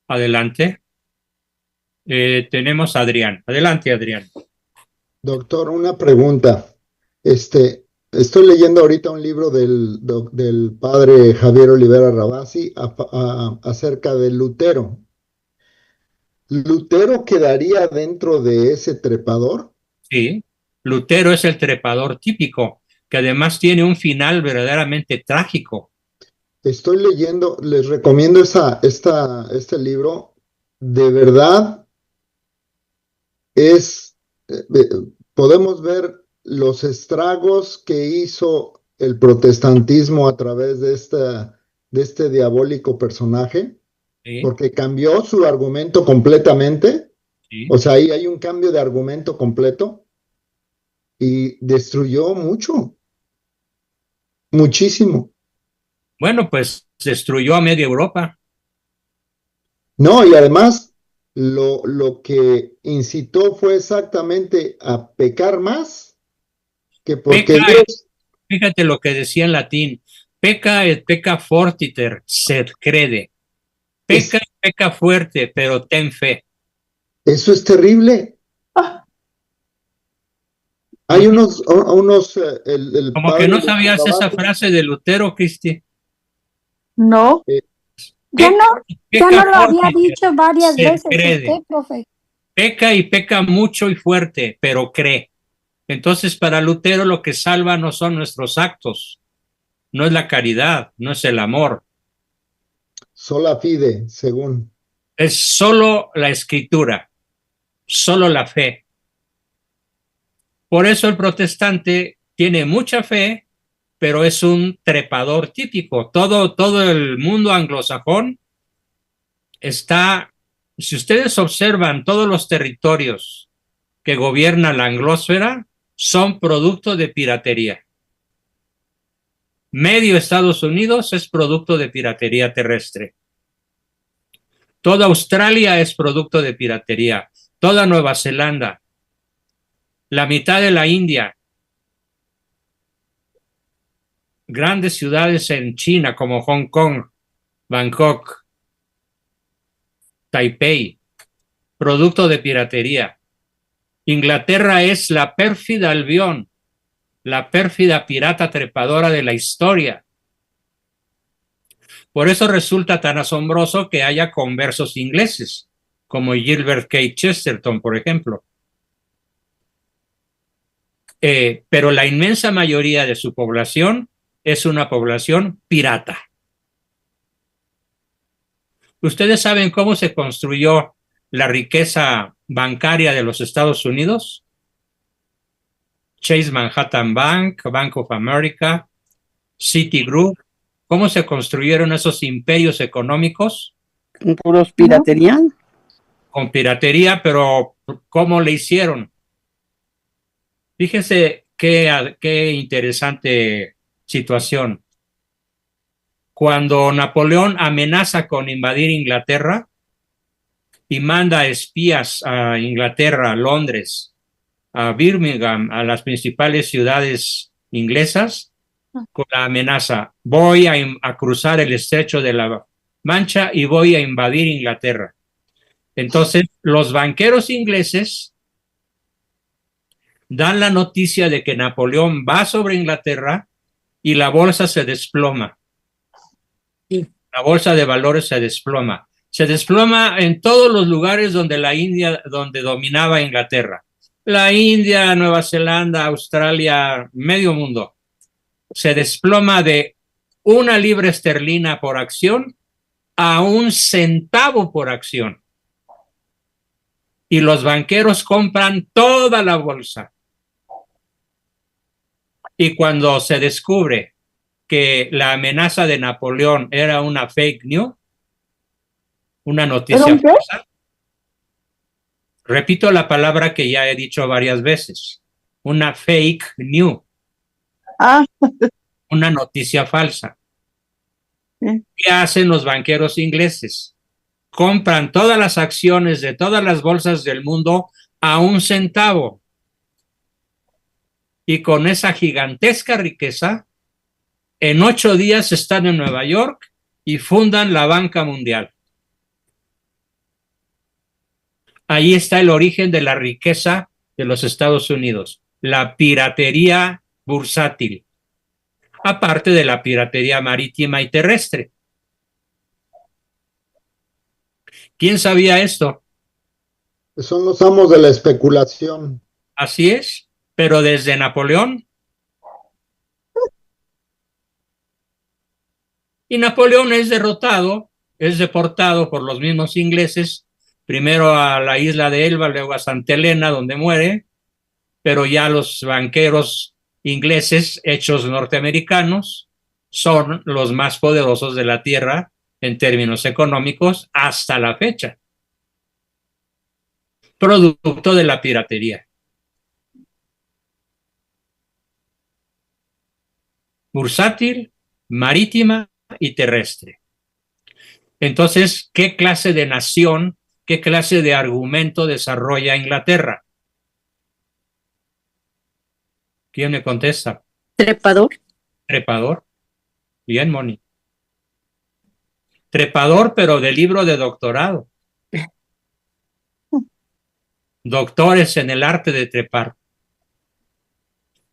Adelante. Tenemos a Adrián. Adelante, Adrián. Doctor, una pregunta. Estoy leyendo ahorita un libro del padre Javier Olivera Rabasi acerca de Lutero. ¿Lutero quedaría dentro de ese trepador? Sí, Lutero es el trepador típico, que además tiene un final verdaderamente trágico. Estoy leyendo, les recomiendo este libro. De verdad podemos ver los estragos que hizo el protestantismo a través de este diabólico personaje, Sí, porque cambió su argumento completamente. sí. O sea, ahí hay un cambio de argumento completo y destruyó muchísimo. Bueno, pues destruyó a media Europa. No, y además lo que incitó fue exactamente a pecar más que porque Peca, Dios, fíjate lo que decía en latín, peca et peca fortiter, sed crede. Peca y peca fuerte, pero ten fe. eso es terrible. Hay unos el Como que padre no de sabías esa Rabasi, frase de Lutero, Cristi. No. Ya no Peca lo había fortiter, dicho varias sed veces crede. usted, profe. Peca y peca mucho y fuerte, pero cree. Entonces, para Lutero lo que salva no son nuestros actos, no es la caridad, no es el amor, sola fide, según. es solo la escritura, solo la fe. Por eso el protestante tiene mucha fe, pero es un trepador típico. Todo el mundo anglosajón está, si ustedes observan, todos los territorios que gobierna la anglósfera son producto de piratería. Medio Estados Unidos es producto de piratería terrestre. Toda Australia es producto de piratería. Toda Nueva Zelanda. La mitad de la India. Grandes ciudades en China como Hong Kong, Bangkok, Taipei. Producto de piratería. Inglaterra es la pérfida Albión, la pérfida pirata trepadora de la historia. Por eso resulta tan asombroso que haya conversos ingleses, como Gilbert K. Chesterton, por ejemplo. pero la inmensa mayoría de su población es una población pirata. ¿Ustedes saben cómo se construyó la riqueza bancaria de los Estados Unidos? Chase Manhattan Bank, Bank of America, Citigroup. ¿Cómo se construyeron esos imperios económicos? ¿Con puros piratería? Con piratería, pero ¿cómo le hicieron? Fíjense qué interesante situación. Cuando Napoleón amenaza con invadir Inglaterra y manda espías a Inglaterra, a Londres, a Birmingham, a las principales ciudades inglesas, con la amenaza, voy a cruzar el estrecho de la Mancha y voy a invadir Inglaterra. Entonces, los banqueros ingleses dan la noticia de que Napoleón va sobre Inglaterra y la bolsa se desploma. La bolsa de valores se desploma. Se desploma en todos los lugares donde donde dominaba Inglaterra. La India, Nueva Zelanda, Australia, medio mundo. Se desploma de 1 libra esterlina por acción a 1 centavo por acción. Y los banqueros compran toda la bolsa. Y cuando se descubre que la amenaza de Napoleón era una fake news, una noticia falsa, repito la palabra que ya he dicho varias veces, una fake news, una noticia falsa. ¿Qué hacen los banqueros ingleses? Compran todas las acciones de todas las bolsas del mundo a 1 centavo. Y con esa gigantesca riqueza, en 8 días están en Nueva York y fundan la banca mundial. Ahí está el origen de la riqueza de los Estados Unidos, la piratería bursátil, aparte de la piratería marítima y terrestre. ¿Quién sabía esto? Son los amos de la especulación. Así es, pero desde Napoleón. Y Napoleón es derrotado, es deportado por los mismos ingleses, primero a la isla de Elba, luego a Santa Elena, donde muere, pero ya los banqueros ingleses, hechos norteamericanos, son los más poderosos de la tierra en términos económicos hasta la fecha, producto de la piratería. Bursátil, marítima y terrestre. Entonces, ¿qué clase de nación, qué clase de argumento desarrolla Inglaterra? ¿Quién me contesta? Trepador. Trepador. Bien, Moni. Trepador, pero de libro de doctorado. Doctores en el arte de trepar.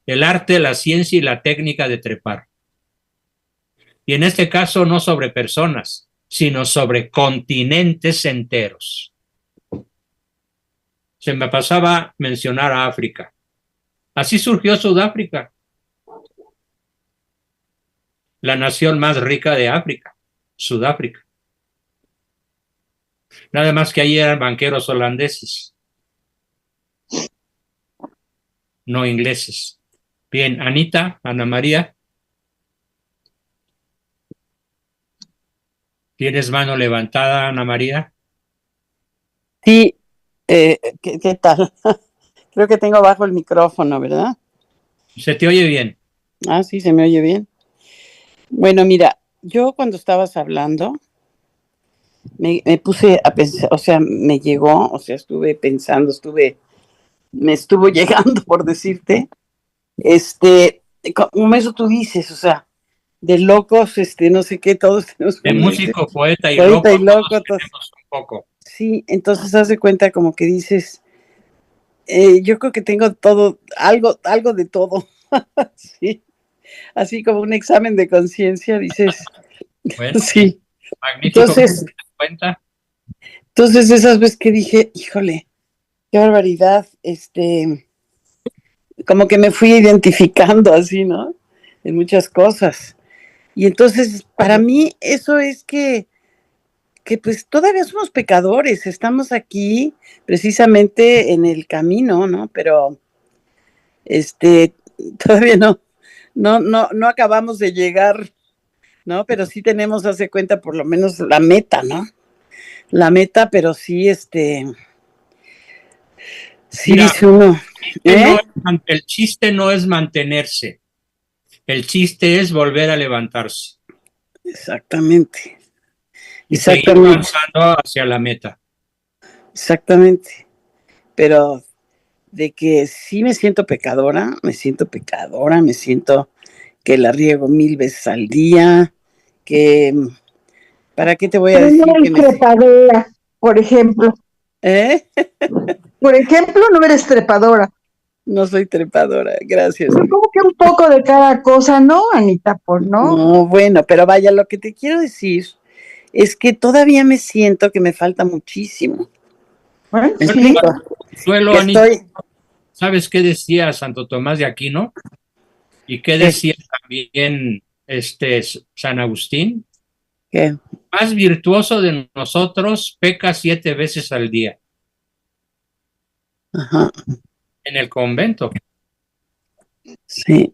El arte, la ciencia y la técnica de trepar. Y en este caso no sobre personas, sino sobre continentes enteros. Se me pasaba mencionar a África. Así surgió Sudáfrica, la nación más rica de África, Sudáfrica. Nada más que ahí eran banqueros holandeses, no ingleses. Bien, Anita, Ana María. ¿Tienes mano levantada, Ana María? Sí, ¿qué tal? Creo que tengo bajo el micrófono, ¿verdad? Se te oye bien. Ah, sí, se me oye bien. Bueno, mira, yo cuando estabas hablando, me puse a pensar, o sea, me llegó, o sea, estuve pensando, me estuvo llegando, por decirte, como eso tú dices, o sea, de locos, no sé qué, todos tenemos... De músico, poeta y loco, todos un poco. Sí, entonces haz de cuenta como que dices, yo creo que tengo todo, algo de todo, sí, así como un examen de conciencia, dices, bueno, sí. Magnífico. Entonces, cuenta. Entonces esas veces que dije, híjole, qué barbaridad, como que me fui identificando así, ¿no? En muchas cosas. Y entonces, para mí, eso es que pues todavía somos pecadores, estamos aquí precisamente en el camino, ¿no? Pero todavía no acabamos de llegar, ¿no? Pero sí tenemos, hace cuenta, por lo menos la meta, ¿no? La meta, pero sí, sí Mira, dice uno, el chiste no es mantenerse, el chiste es volver a levantarse Exactamente. y seguir Exactamente. avanzando hacia la meta. Exactamente. Pero de que sí me siento pecadora, me siento que la riego 1000 veces al día, que ¿para qué te voy a Pero decir no que eres trepadora, por ejemplo. Por ejemplo, no eres trepadora. No soy trepadora, gracias. Pero como que un poco de cada cosa, ¿no, Anita? No. No, bueno, pero vaya, lo que te quiero decir es que todavía me siento que me falta muchísimo. Bueno, ¿Me sí. explico? Suelo, Que Anita, estoy... ¿sabes qué decía Santo Tomás de Aquino? ¿Y qué decía también San Agustín? ¿Qué? Más virtuoso de nosotros peca 7 veces al día. Ajá. En el convento. Sí.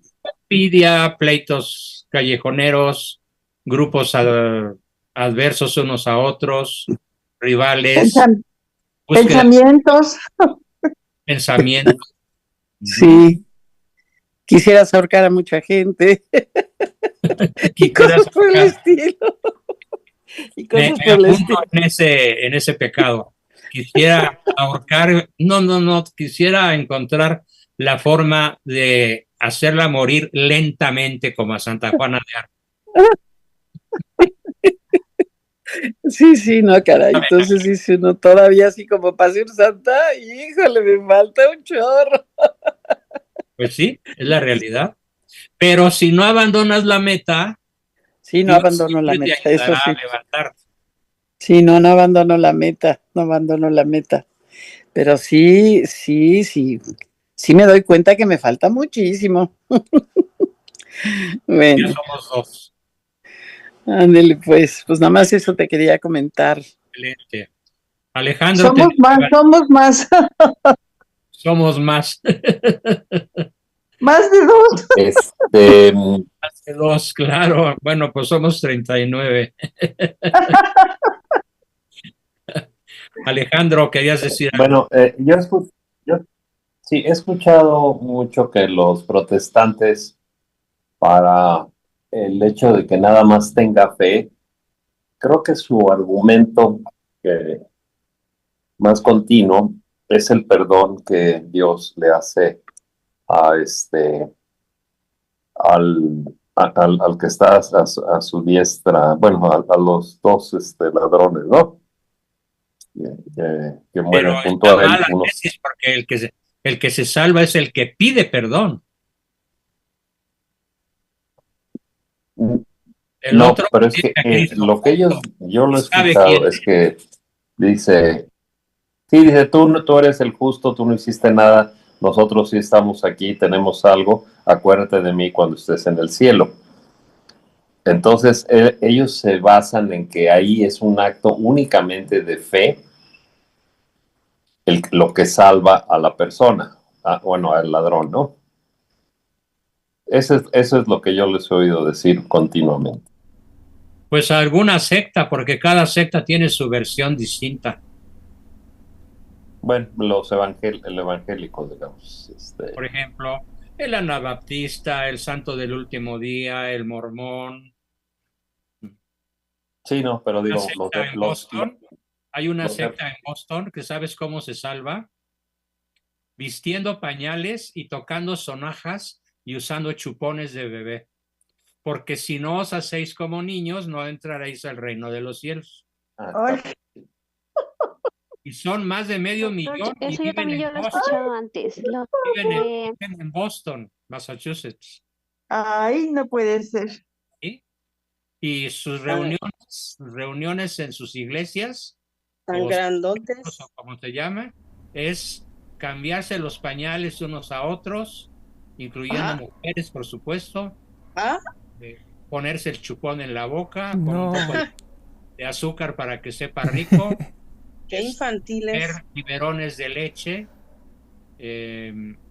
Envidia, pleitos callejoneros, grupos adversos unos a otros, rivales, Pensamientos. pensamientos. Sí. Quisieras ahorcar a mucha gente. Y cosas por el estilo. Y cosas por el estilo. En ese pecado. Quisiera ahorcar, no, quisiera encontrar la forma de hacerla morir lentamente como a Santa Juana de Arco. Sí, no, caray. Entonces dice uno todavía así como para ser santa, híjole, me falta un chorro. Pues sí, es la realidad. Pero si no abandonas la meta, sí, no abandono la meta, eso sí. Levantarte. Sí, no abandono la meta, Pero sí me doy cuenta que me falta muchísimo. Bueno. Ya somos 2. Ándale, pues nada más eso te quería comentar. Excelente. Alejandro. Somos más. Somos más. Más de 2. Más de 2, claro. Bueno, pues somos 39. Alejandro, querías decir algo. Bueno, yo sí he escuchado mucho que los protestantes, para el hecho de que nada más tenga fe, creo que su argumento más continuo es el perdón que Dios le hace a al que está a su diestra, bueno, a los 2 ladrones, ¿no? Que mueren junto a él. Porque el que se salva es el que pide perdón. El otro pero es que lo que yo lo he escuchado es que dice, tú eres el justo, tú no hiciste nada, nosotros sí estamos aquí, tenemos algo, acuérdate de mí cuando estés en el cielo. Entonces, ellos se basan en que ahí es un acto únicamente de fe lo que salva a la persona, al ladrón, ¿no? Eso es lo que yo les he oído decir continuamente. Pues alguna secta, porque cada secta tiene su versión distinta. Bueno, los evangélicos, digamos. Por ejemplo, el anabaptista, el santo del último día, el mormón. Sí, no, pero digo, hay una secta en Boston que ¿sabes cómo se salva? Vistiendo pañales y tocando sonajas y usando chupones de bebé. Porque si no os hacéis como niños, no entraréis al reino de los cielos. Y son más de 500,000 y eso yo también viven lo he escuchado antes. viven en Boston, Massachusetts. Ay, no puede ser. ¿Sí? Y sus reuniones en sus iglesias, tan grandotes, como se llama, es cambiarse los pañales unos a otros, incluyendo mujeres, por supuesto, ponerse el chupón en la boca con un poco de azúcar para que sepa rico. Qué infantiles. Biberones de leche.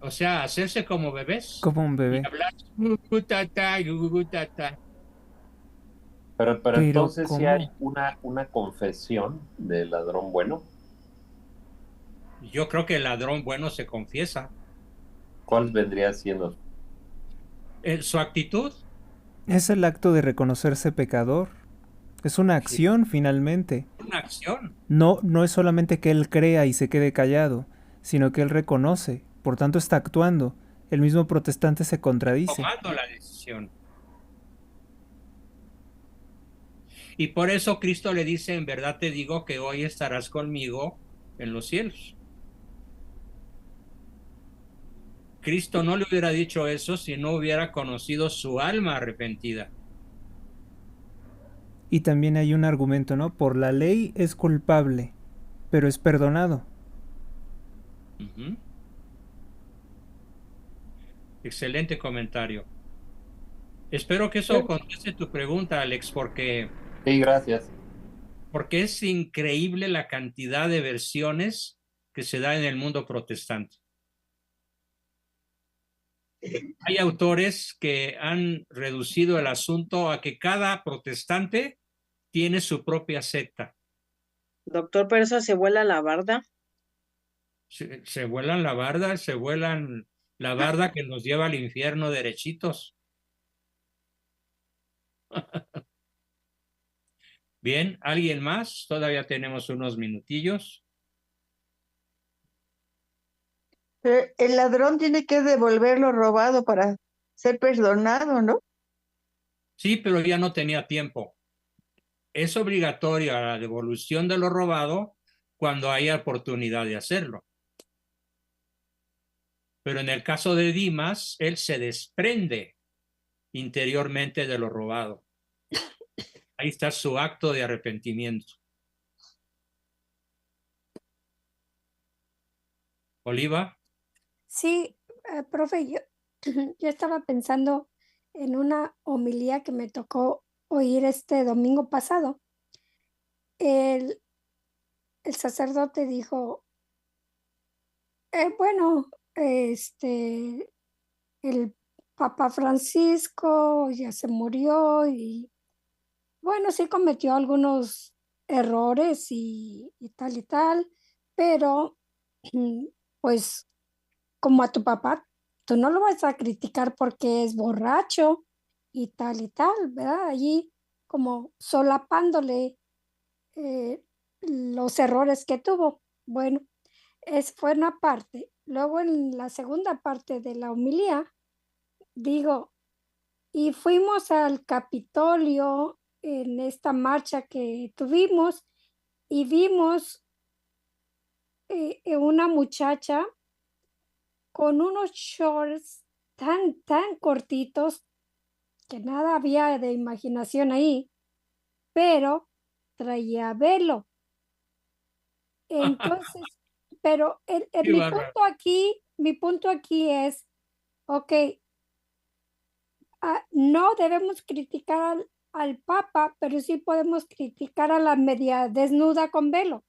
O sea, hacerse como bebés. Como un bebé. Y hablar. Gugutata, gugutata. Pero entonces ¿cómo? ¿Sí hay una confesión del ladrón bueno? Yo creo que el ladrón bueno se confiesa. ¿Cuál vendría siendo? Su actitud. Es el acto de reconocerse pecador. Es una acción, finalmente. Una acción. No es solamente que él crea y se quede callado, sino que él reconoce, por tanto está actuando. El mismo protestante se contradice. Tomando la decisión. Y por eso Cristo le dice, en verdad te digo que hoy estarás conmigo en los cielos. Cristo no le hubiera dicho eso si no hubiera conocido su alma arrepentida. Y también hay un argumento, ¿no? Por la ley es culpable, pero es perdonado. Excelente comentario. Espero que eso conteste tu pregunta, Alex, porque... Sí, gracias. Porque es increíble la cantidad de versiones que se da en el mundo protestante. Hay autores que han reducido el asunto a que cada protestante tiene su propia secta. Doctor, ¿pero eso se vuela la barda? Se vuelan la barda, se vuelan la barda que nos lleva al infierno derechitos. Bien, ¿alguien más? Todavía tenemos unos minutillos. El ladrón tiene que devolver lo robado para ser perdonado, ¿no? Sí, pero ya no tenía tiempo. Es obligatoria la devolución de lo robado cuando haya oportunidad de hacerlo. Pero en el caso de Dimas, él se desprende interiormente de lo robado. Ahí está su acto de arrepentimiento. Oliva. Sí, profe, yo estaba pensando en una homilía que me tocó oír este domingo pasado. El sacerdote dijo, bueno, el Papa Francisco ya se murió y bueno, sí cometió algunos errores y tal, pero pues como a tu papá, tú no lo vas a criticar porque es borracho y tal, ¿verdad? Allí como solapándole los errores que tuvo. Bueno, fue una parte. Luego en la segunda parte de la homilía, digo, y fuimos al Capitolio en esta marcha que tuvimos y vimos una muchacha con unos shorts tan cortitos que nada había de imaginación ahí, pero traía velo. Entonces, pero mi punto aquí es, ok, no debemos criticar al Papa, pero sí podemos criticar a la media desnuda con velo.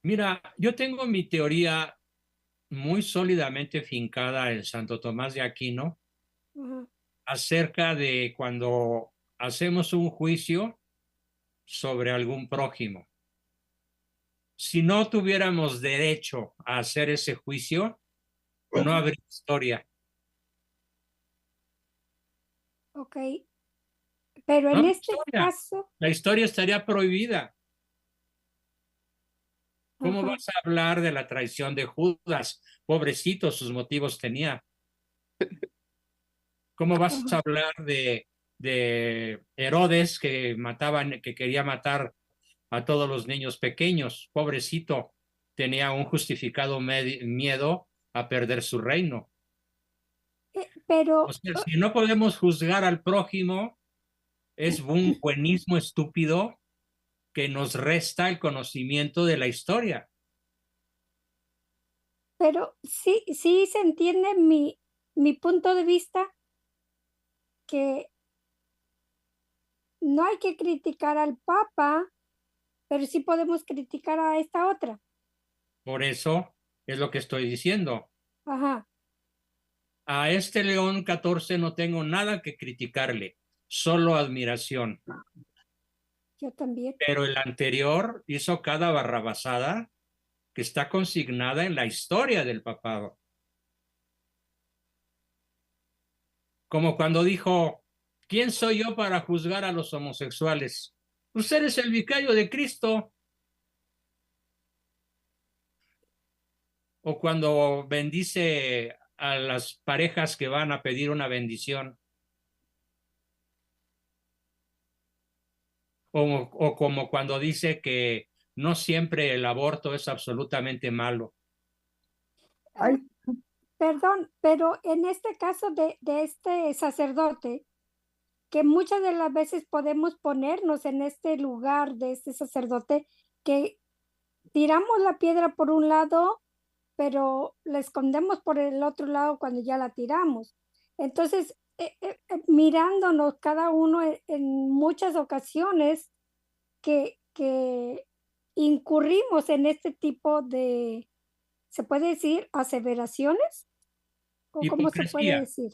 Mira, yo tengo mi teoría muy sólidamente fincada en Santo Tomás de Aquino acerca de cuando hacemos un juicio sobre algún prójimo. Si no tuviéramos derecho a hacer ese juicio, no habría historia. Ok, pero en este caso... La historia estaría prohibida. ¿Cómo vas a hablar de la traición de Judas? Pobrecito, sus motivos tenía. ¿Cómo vas a hablar de Herodes que quería matar a todos los niños pequeños? Pobrecito, tenía un justificado miedo a perder su reino. Pero o sea, si no podemos juzgar al prójimo, es un buenismo estúpido que nos resta el conocimiento de la historia. Pero sí, sí se entiende mi punto de vista, que no hay que criticar al Papa, pero sí podemos criticar a esta otra. Por eso es lo que estoy diciendo. Ajá, A este León XIV no tengo nada que criticarle, solo admiración. yo también. Pero el anterior hizo cada barrabasada que está consignada en la historia del papado. Como cuando dijo, ¿quién soy yo para juzgar a los homosexuales? Usted es el vicario de Cristo. O cuando bendice a las parejas que van a pedir una bendición. O como cuando dice que no siempre el aborto es absolutamente malo. Ay. Perdón, pero en este caso de este sacerdote, que muchas de las veces podemos ponernos en este lugar de este sacerdote, que tiramos la piedra por un lado, pero la escondemos por el otro lado cuando ya la tiramos. Entonces, mirándonos cada uno en muchas ocasiones que incurrimos en este tipo de, ¿se puede decir, aseveraciones? ¿O cómo se puede Hipocresía, decir?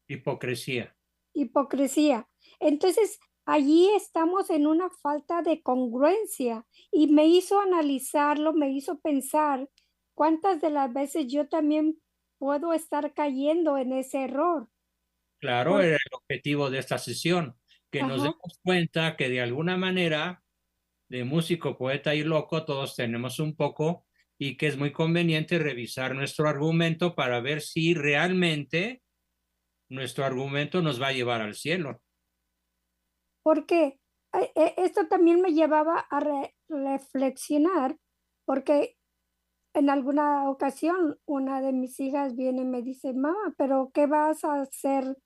hipocresía. Hipocresía. Entonces, allí estamos en una falta de congruencia y me hizo analizarlo, me hizo pensar cuántas de las veces yo también puedo estar cayendo en ese error. Claro, Por- era el objetivo de esta sesión, que nos ajá, demos cuenta que de alguna manera, de músico, poeta y loco, todos tenemos un poco y que es muy conveniente revisar nuestro argumento para ver si realmente nuestro argumento nos va a llevar al cielo. porque esto también me llevaba a reflexionar, porque en alguna ocasión una de mis hijas viene y me dice, mamá, pero ¿qué vas a hacer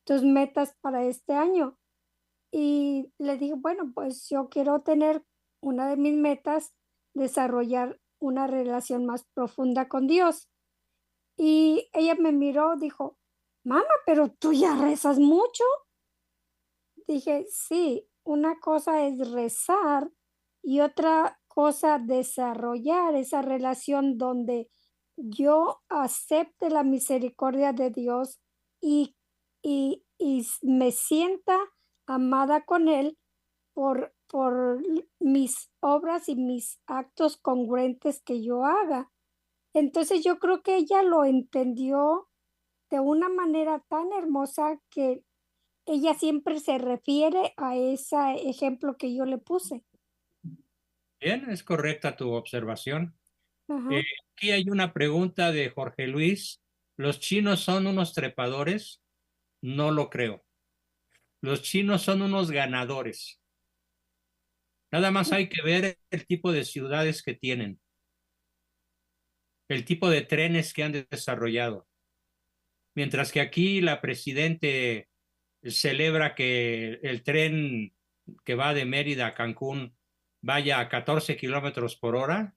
tus metas para este año? Y le dije, bueno, pues yo quiero tener una de mis metas, desarrollar una relación más profunda con Dios. Y ella me miró, dijo, mamá, pero tú ya rezas mucho. Dije, sí, una cosa es rezar y otra cosa desarrollar esa relación donde yo acepte la misericordia de Dios y, y me sienta amada con Él por mis obras y mis actos congruentes que yo haga. Entonces yo creo que ella lo entendió de una manera tan hermosa que ella siempre se refiere a ese ejemplo que yo le puse. Bien, es correcta tu observación. Eh, Ajá. Aquí hay una pregunta de Jorge Luis. ¿Los chinos son unos trepadores? No lo creo. Los chinos son unos ganadores. Nada más hay que ver el tipo de ciudades que tienen, el tipo de trenes que han desarrollado. Mientras que aquí la presidente celebra que el tren que va de Mérida a Cancún vaya a 14 kilómetros por hora,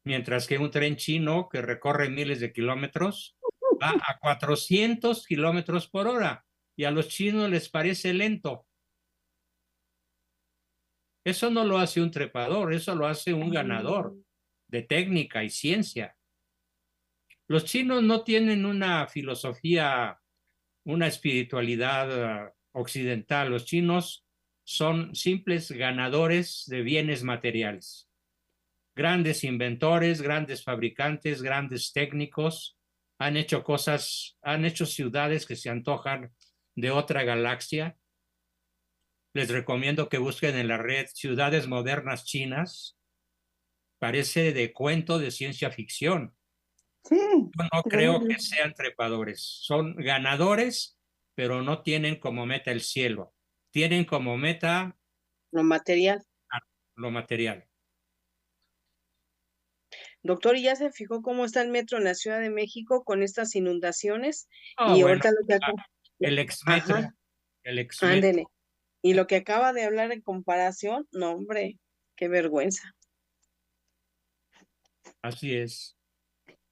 mientras que un tren chino que recorre miles de kilómetros va a 400 kilómetros por hora y a los chinos les parece lento. Eso no lo hace un trepador, eso lo hace un ganador de técnica y ciencia. Los chinos no tienen una filosofía, una espiritualidad occidental. Los chinos son simples ganadores de bienes materiales. Grandes inventores, grandes fabricantes, grandes técnicos, han hecho cosas, han hecho ciudades que se antojan de otra galaxia. Les recomiendo que busquen en la red ciudades modernas chinas. Parece de cuento de ciencia ficción. Sí, Yo no creo increíble. que sean trepadores. Son ganadores, pero no tienen como meta el cielo. Tienen como meta Lo material. lo material. Doctor, ¿y ya se fijó cómo está el metro en la Ciudad de México con estas inundaciones? Ah, Y bueno, ahorita lo que acaba, el exmetro, ajá, el exmetro, ándele. Y lo que acaba de hablar en comparación, no, hombre, qué vergüenza. así es.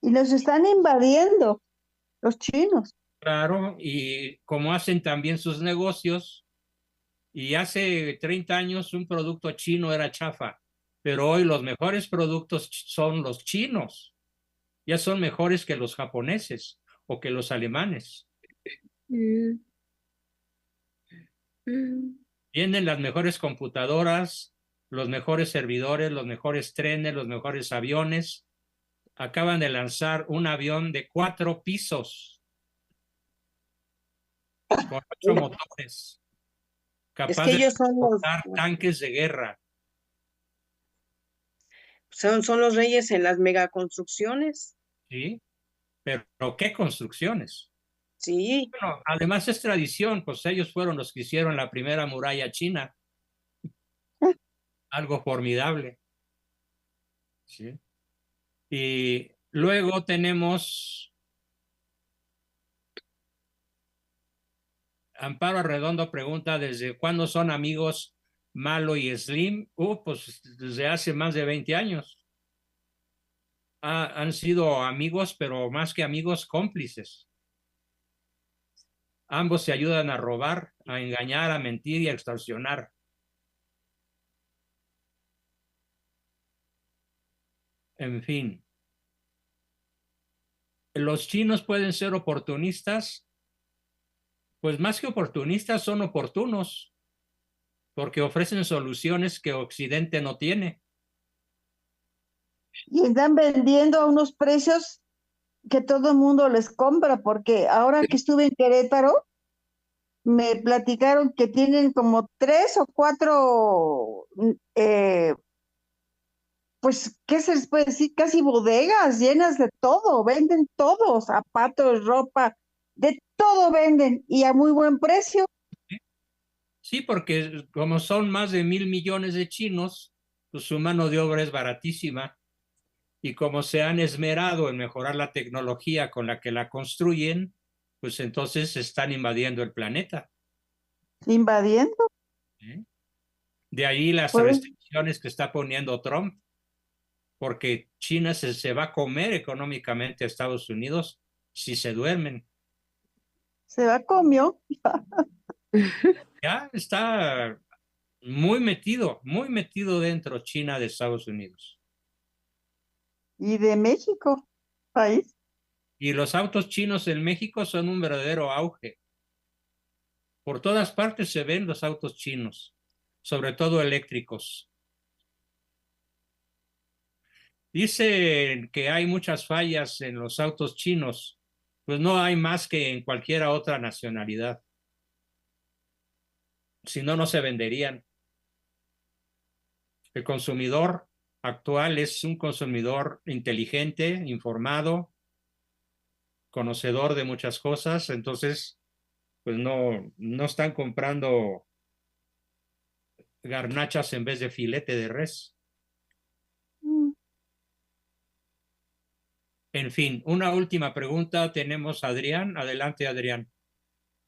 Y nos están invadiendo los chinos. Claro, y como hacen también sus negocios, y hace 30 años un producto chino era chafa, pero hoy los mejores productos son los chinos, ya son mejores que los japoneses o que los alemanes. Tienen las mejores computadoras, los mejores servidores, los mejores trenes, los mejores aviones. Acaban de lanzar un avión de 4 pisos con 8 motores, Es capaz que de ellos transportar tanques de guerra. son los reyes en las megaconstrucciones. ¿Sí? Pero ¿qué construcciones? Sí, Bueno, además es tradición, pues ellos fueron los que hicieron la primera muralla china, algo formidable. ¿Sí? Y luego tenemos Amparo Arredondo pregunta, ¿desde cuándo son amigos Malo y Slim? Pues desde hace más de 20 años. Han sido amigos, pero más que amigos, cómplices. Ambos se ayudan a robar, a engañar, a mentir y a extorsionar. En fin, los chinos pueden ser oportunistas, pues más que oportunistas son oportunos, porque ofrecen soluciones que Occidente no tiene. Y están vendiendo a unos precios que todo el mundo les compra, porque ahora que estuve en Querétaro, me platicaron que tienen como 3 o 4, pues, ¿qué se les puede decir? Casi bodegas llenas de todo, venden todo, zapatos, ropa, de todo venden y a muy buen precio. Sí, porque como son más de 1.000 millones de chinos, pues su mano de obra es baratísima. Y como se han esmerado en mejorar la tecnología con la que la construyen, pues entonces están invadiendo el planeta. Invadiendo. ¿Eh? De ahí las Pues, restricciones que está poniendo Trump, porque China se va a comer económicamente a Estados Unidos si se duermen. se va comió. Ya está muy metido dentro China de Estados Unidos. Y de México, país. Y los autos chinos en México son un verdadero auge. Por todas partes se ven los autos chinos, sobre todo eléctricos. Dicen que hay muchas fallas en los autos chinos, pues no hay más que en cualquier otra nacionalidad. Si no, no se venderían. El consumidor actual es un consumidor inteligente, informado, conocedor de muchas cosas, entonces pues no están comprando garnachas en vez de filete de res. En fin, una última pregunta tenemos a Adrián. Adelante, Adrián.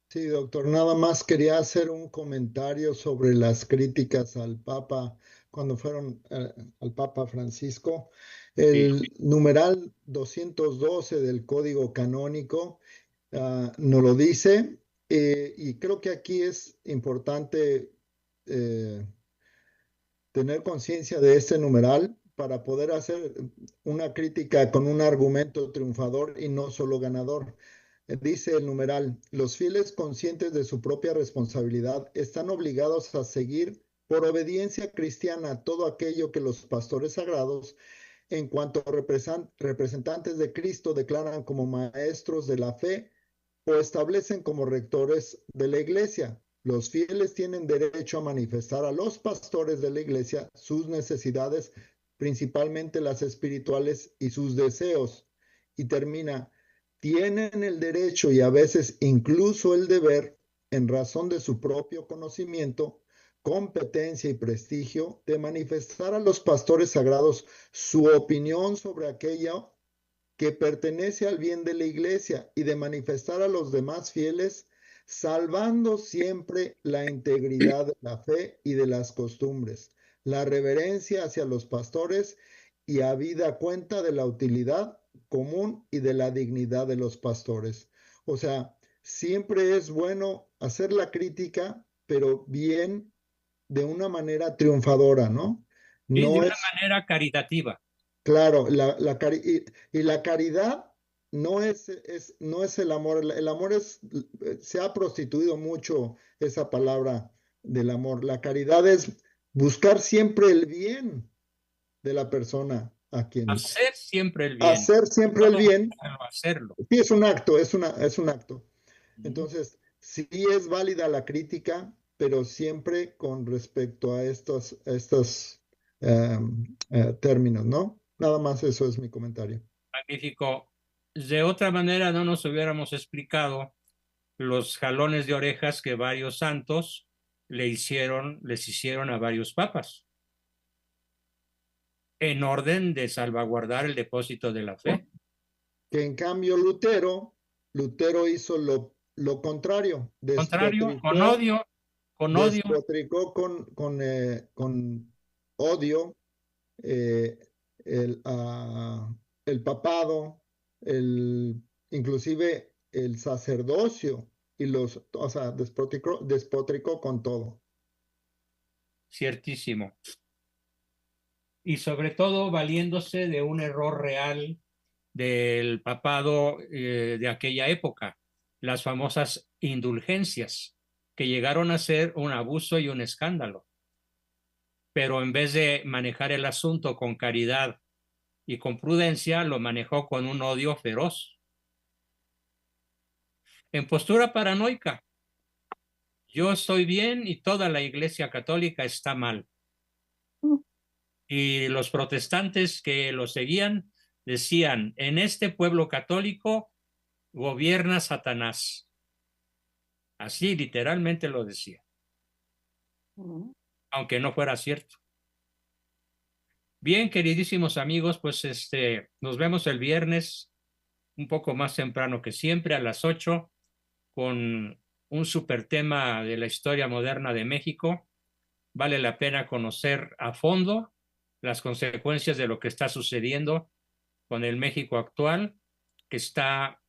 Sí, doctor, nada más quería hacer un comentario sobre las críticas al Papa cuando fueron al Papa Francisco. El Sí. numeral 212 del Código Canónico nos lo dice, y creo que aquí es importante eh, tener conciencia de este numeral para poder hacer una crítica con un argumento triunfador y no solo ganador. Dice el numeral, los fieles conscientes de su propia responsabilidad están obligados a seguir por obediencia cristiana todo aquello que los pastores sagrados, en cuanto a representantes de Cristo, declaran como maestros de la fe o establecen como rectores de la iglesia. Los fieles tienen derecho a manifestar a los pastores de la iglesia sus necesidades, principalmente las espirituales, y sus deseos. Y termina, tienen el derecho y a veces incluso el deber, en razón de su propio conocimiento, competencia y prestigio, de manifestar a los pastores sagrados su opinión sobre aquello que pertenece al bien de la iglesia y de manifestar a los demás fieles, salvando siempre la integridad de la fe y de las costumbres, la reverencia hacia los pastores y habida cuenta de la utilidad común y de la dignidad de los pastores. O sea, siempre es bueno hacer la crítica, pero bien, de una manera triunfadora, ¿no? Y de No una es, manera caritativa. claro, y la caridad no es el amor. El amor se ha prostituido mucho esa palabra del amor. La caridad es buscar siempre el bien de la persona a quien Hacer siempre el bien. hacer siempre el bien. Hacerlo. Sí, es un acto, es un acto. Entonces, sí es válida la crítica, pero siempre con respecto a estos términos, ¿no? Nada más eso es mi comentario. Magnífico. De otra manera no nos hubiéramos explicado los jalones de orejas que varios santos les hicieron a varios papas, en orden de salvaguardar el depósito de la fe. Que en cambio Lutero hizo lo contrario. Contrario, con odio. Despotricó con odio el papado, inclusive el sacerdocio, o sea, despotricó con todo. Ciertísimo. Y sobre todo valiéndose de un error real del papado de aquella época, las famosas indulgencias, que llegaron a ser un abuso y un escándalo. Pero en vez de manejar el asunto con caridad y con prudencia, lo manejó con un odio feroz. En postura paranoica. Yo estoy bien y toda la Iglesia Católica está mal. Y los protestantes que lo seguían decían, en este pueblo católico gobierna Satanás. Así literalmente lo decía. Aunque no fuera cierto. Bien, queridísimos amigos, pues nos vemos el viernes un poco más temprano que siempre, a las 8, con un super tema de la historia moderna de México. Vale la pena conocer a fondo las consecuencias de lo que está sucediendo con el México actual, que está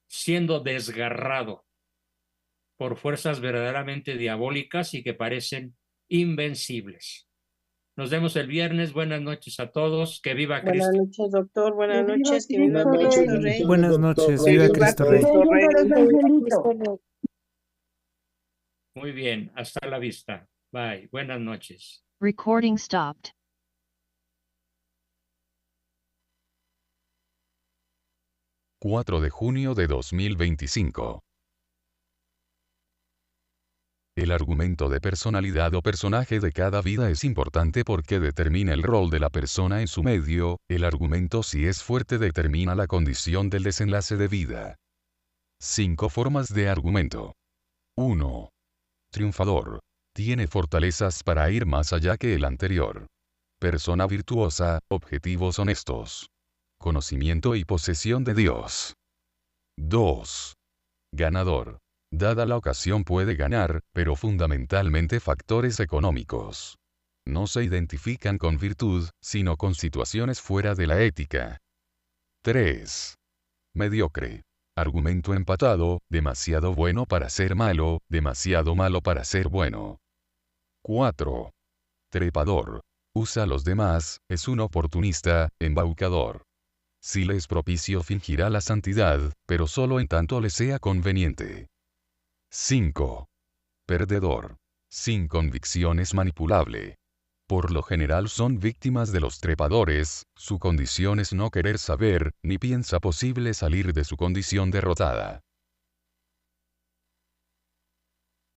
siendo desgarrado por fuerzas verdaderamente diabólicas y que parecen invencibles. Nos vemos el viernes. Buenas noches a todos. Que viva Cristo. Buenas noches, doctor. Buenas noches. Que viva Cristo Rey. Buenas noches. Viva Cristo Rey. Muy bien. Hasta la vista. Bye. Buenas noches. Recording stopped. ...4 de junio de 2025. El argumento de personalidad o personaje de cada vida es importante porque determina el rol de la persona en su medio. El argumento, si es fuerte, determina la condición del desenlace de vida. 5 formas de argumento. 1. Triunfador. Tiene fortalezas para ir más allá que el anterior. Persona virtuosa, objetivos honestos. Conocimiento y posesión de Dios. 2. Ganador. Dada la ocasión puede ganar, pero fundamentalmente factores económicos. No se identifican con virtud, sino con situaciones fuera de la ética. 3. Mediocre. Argumento empatado, demasiado bueno para ser malo, demasiado malo para ser bueno. 4. Trepador. Usa a los demás, es un oportunista, embaucador. Si le es propicio fingirá la santidad, pero solo en tanto le sea conveniente. 5. Perdedor. Sin convicción es manipulable. Por lo general son víctimas de los trepadores, su condición es no querer saber, ni piensa posible salir de su condición derrotada.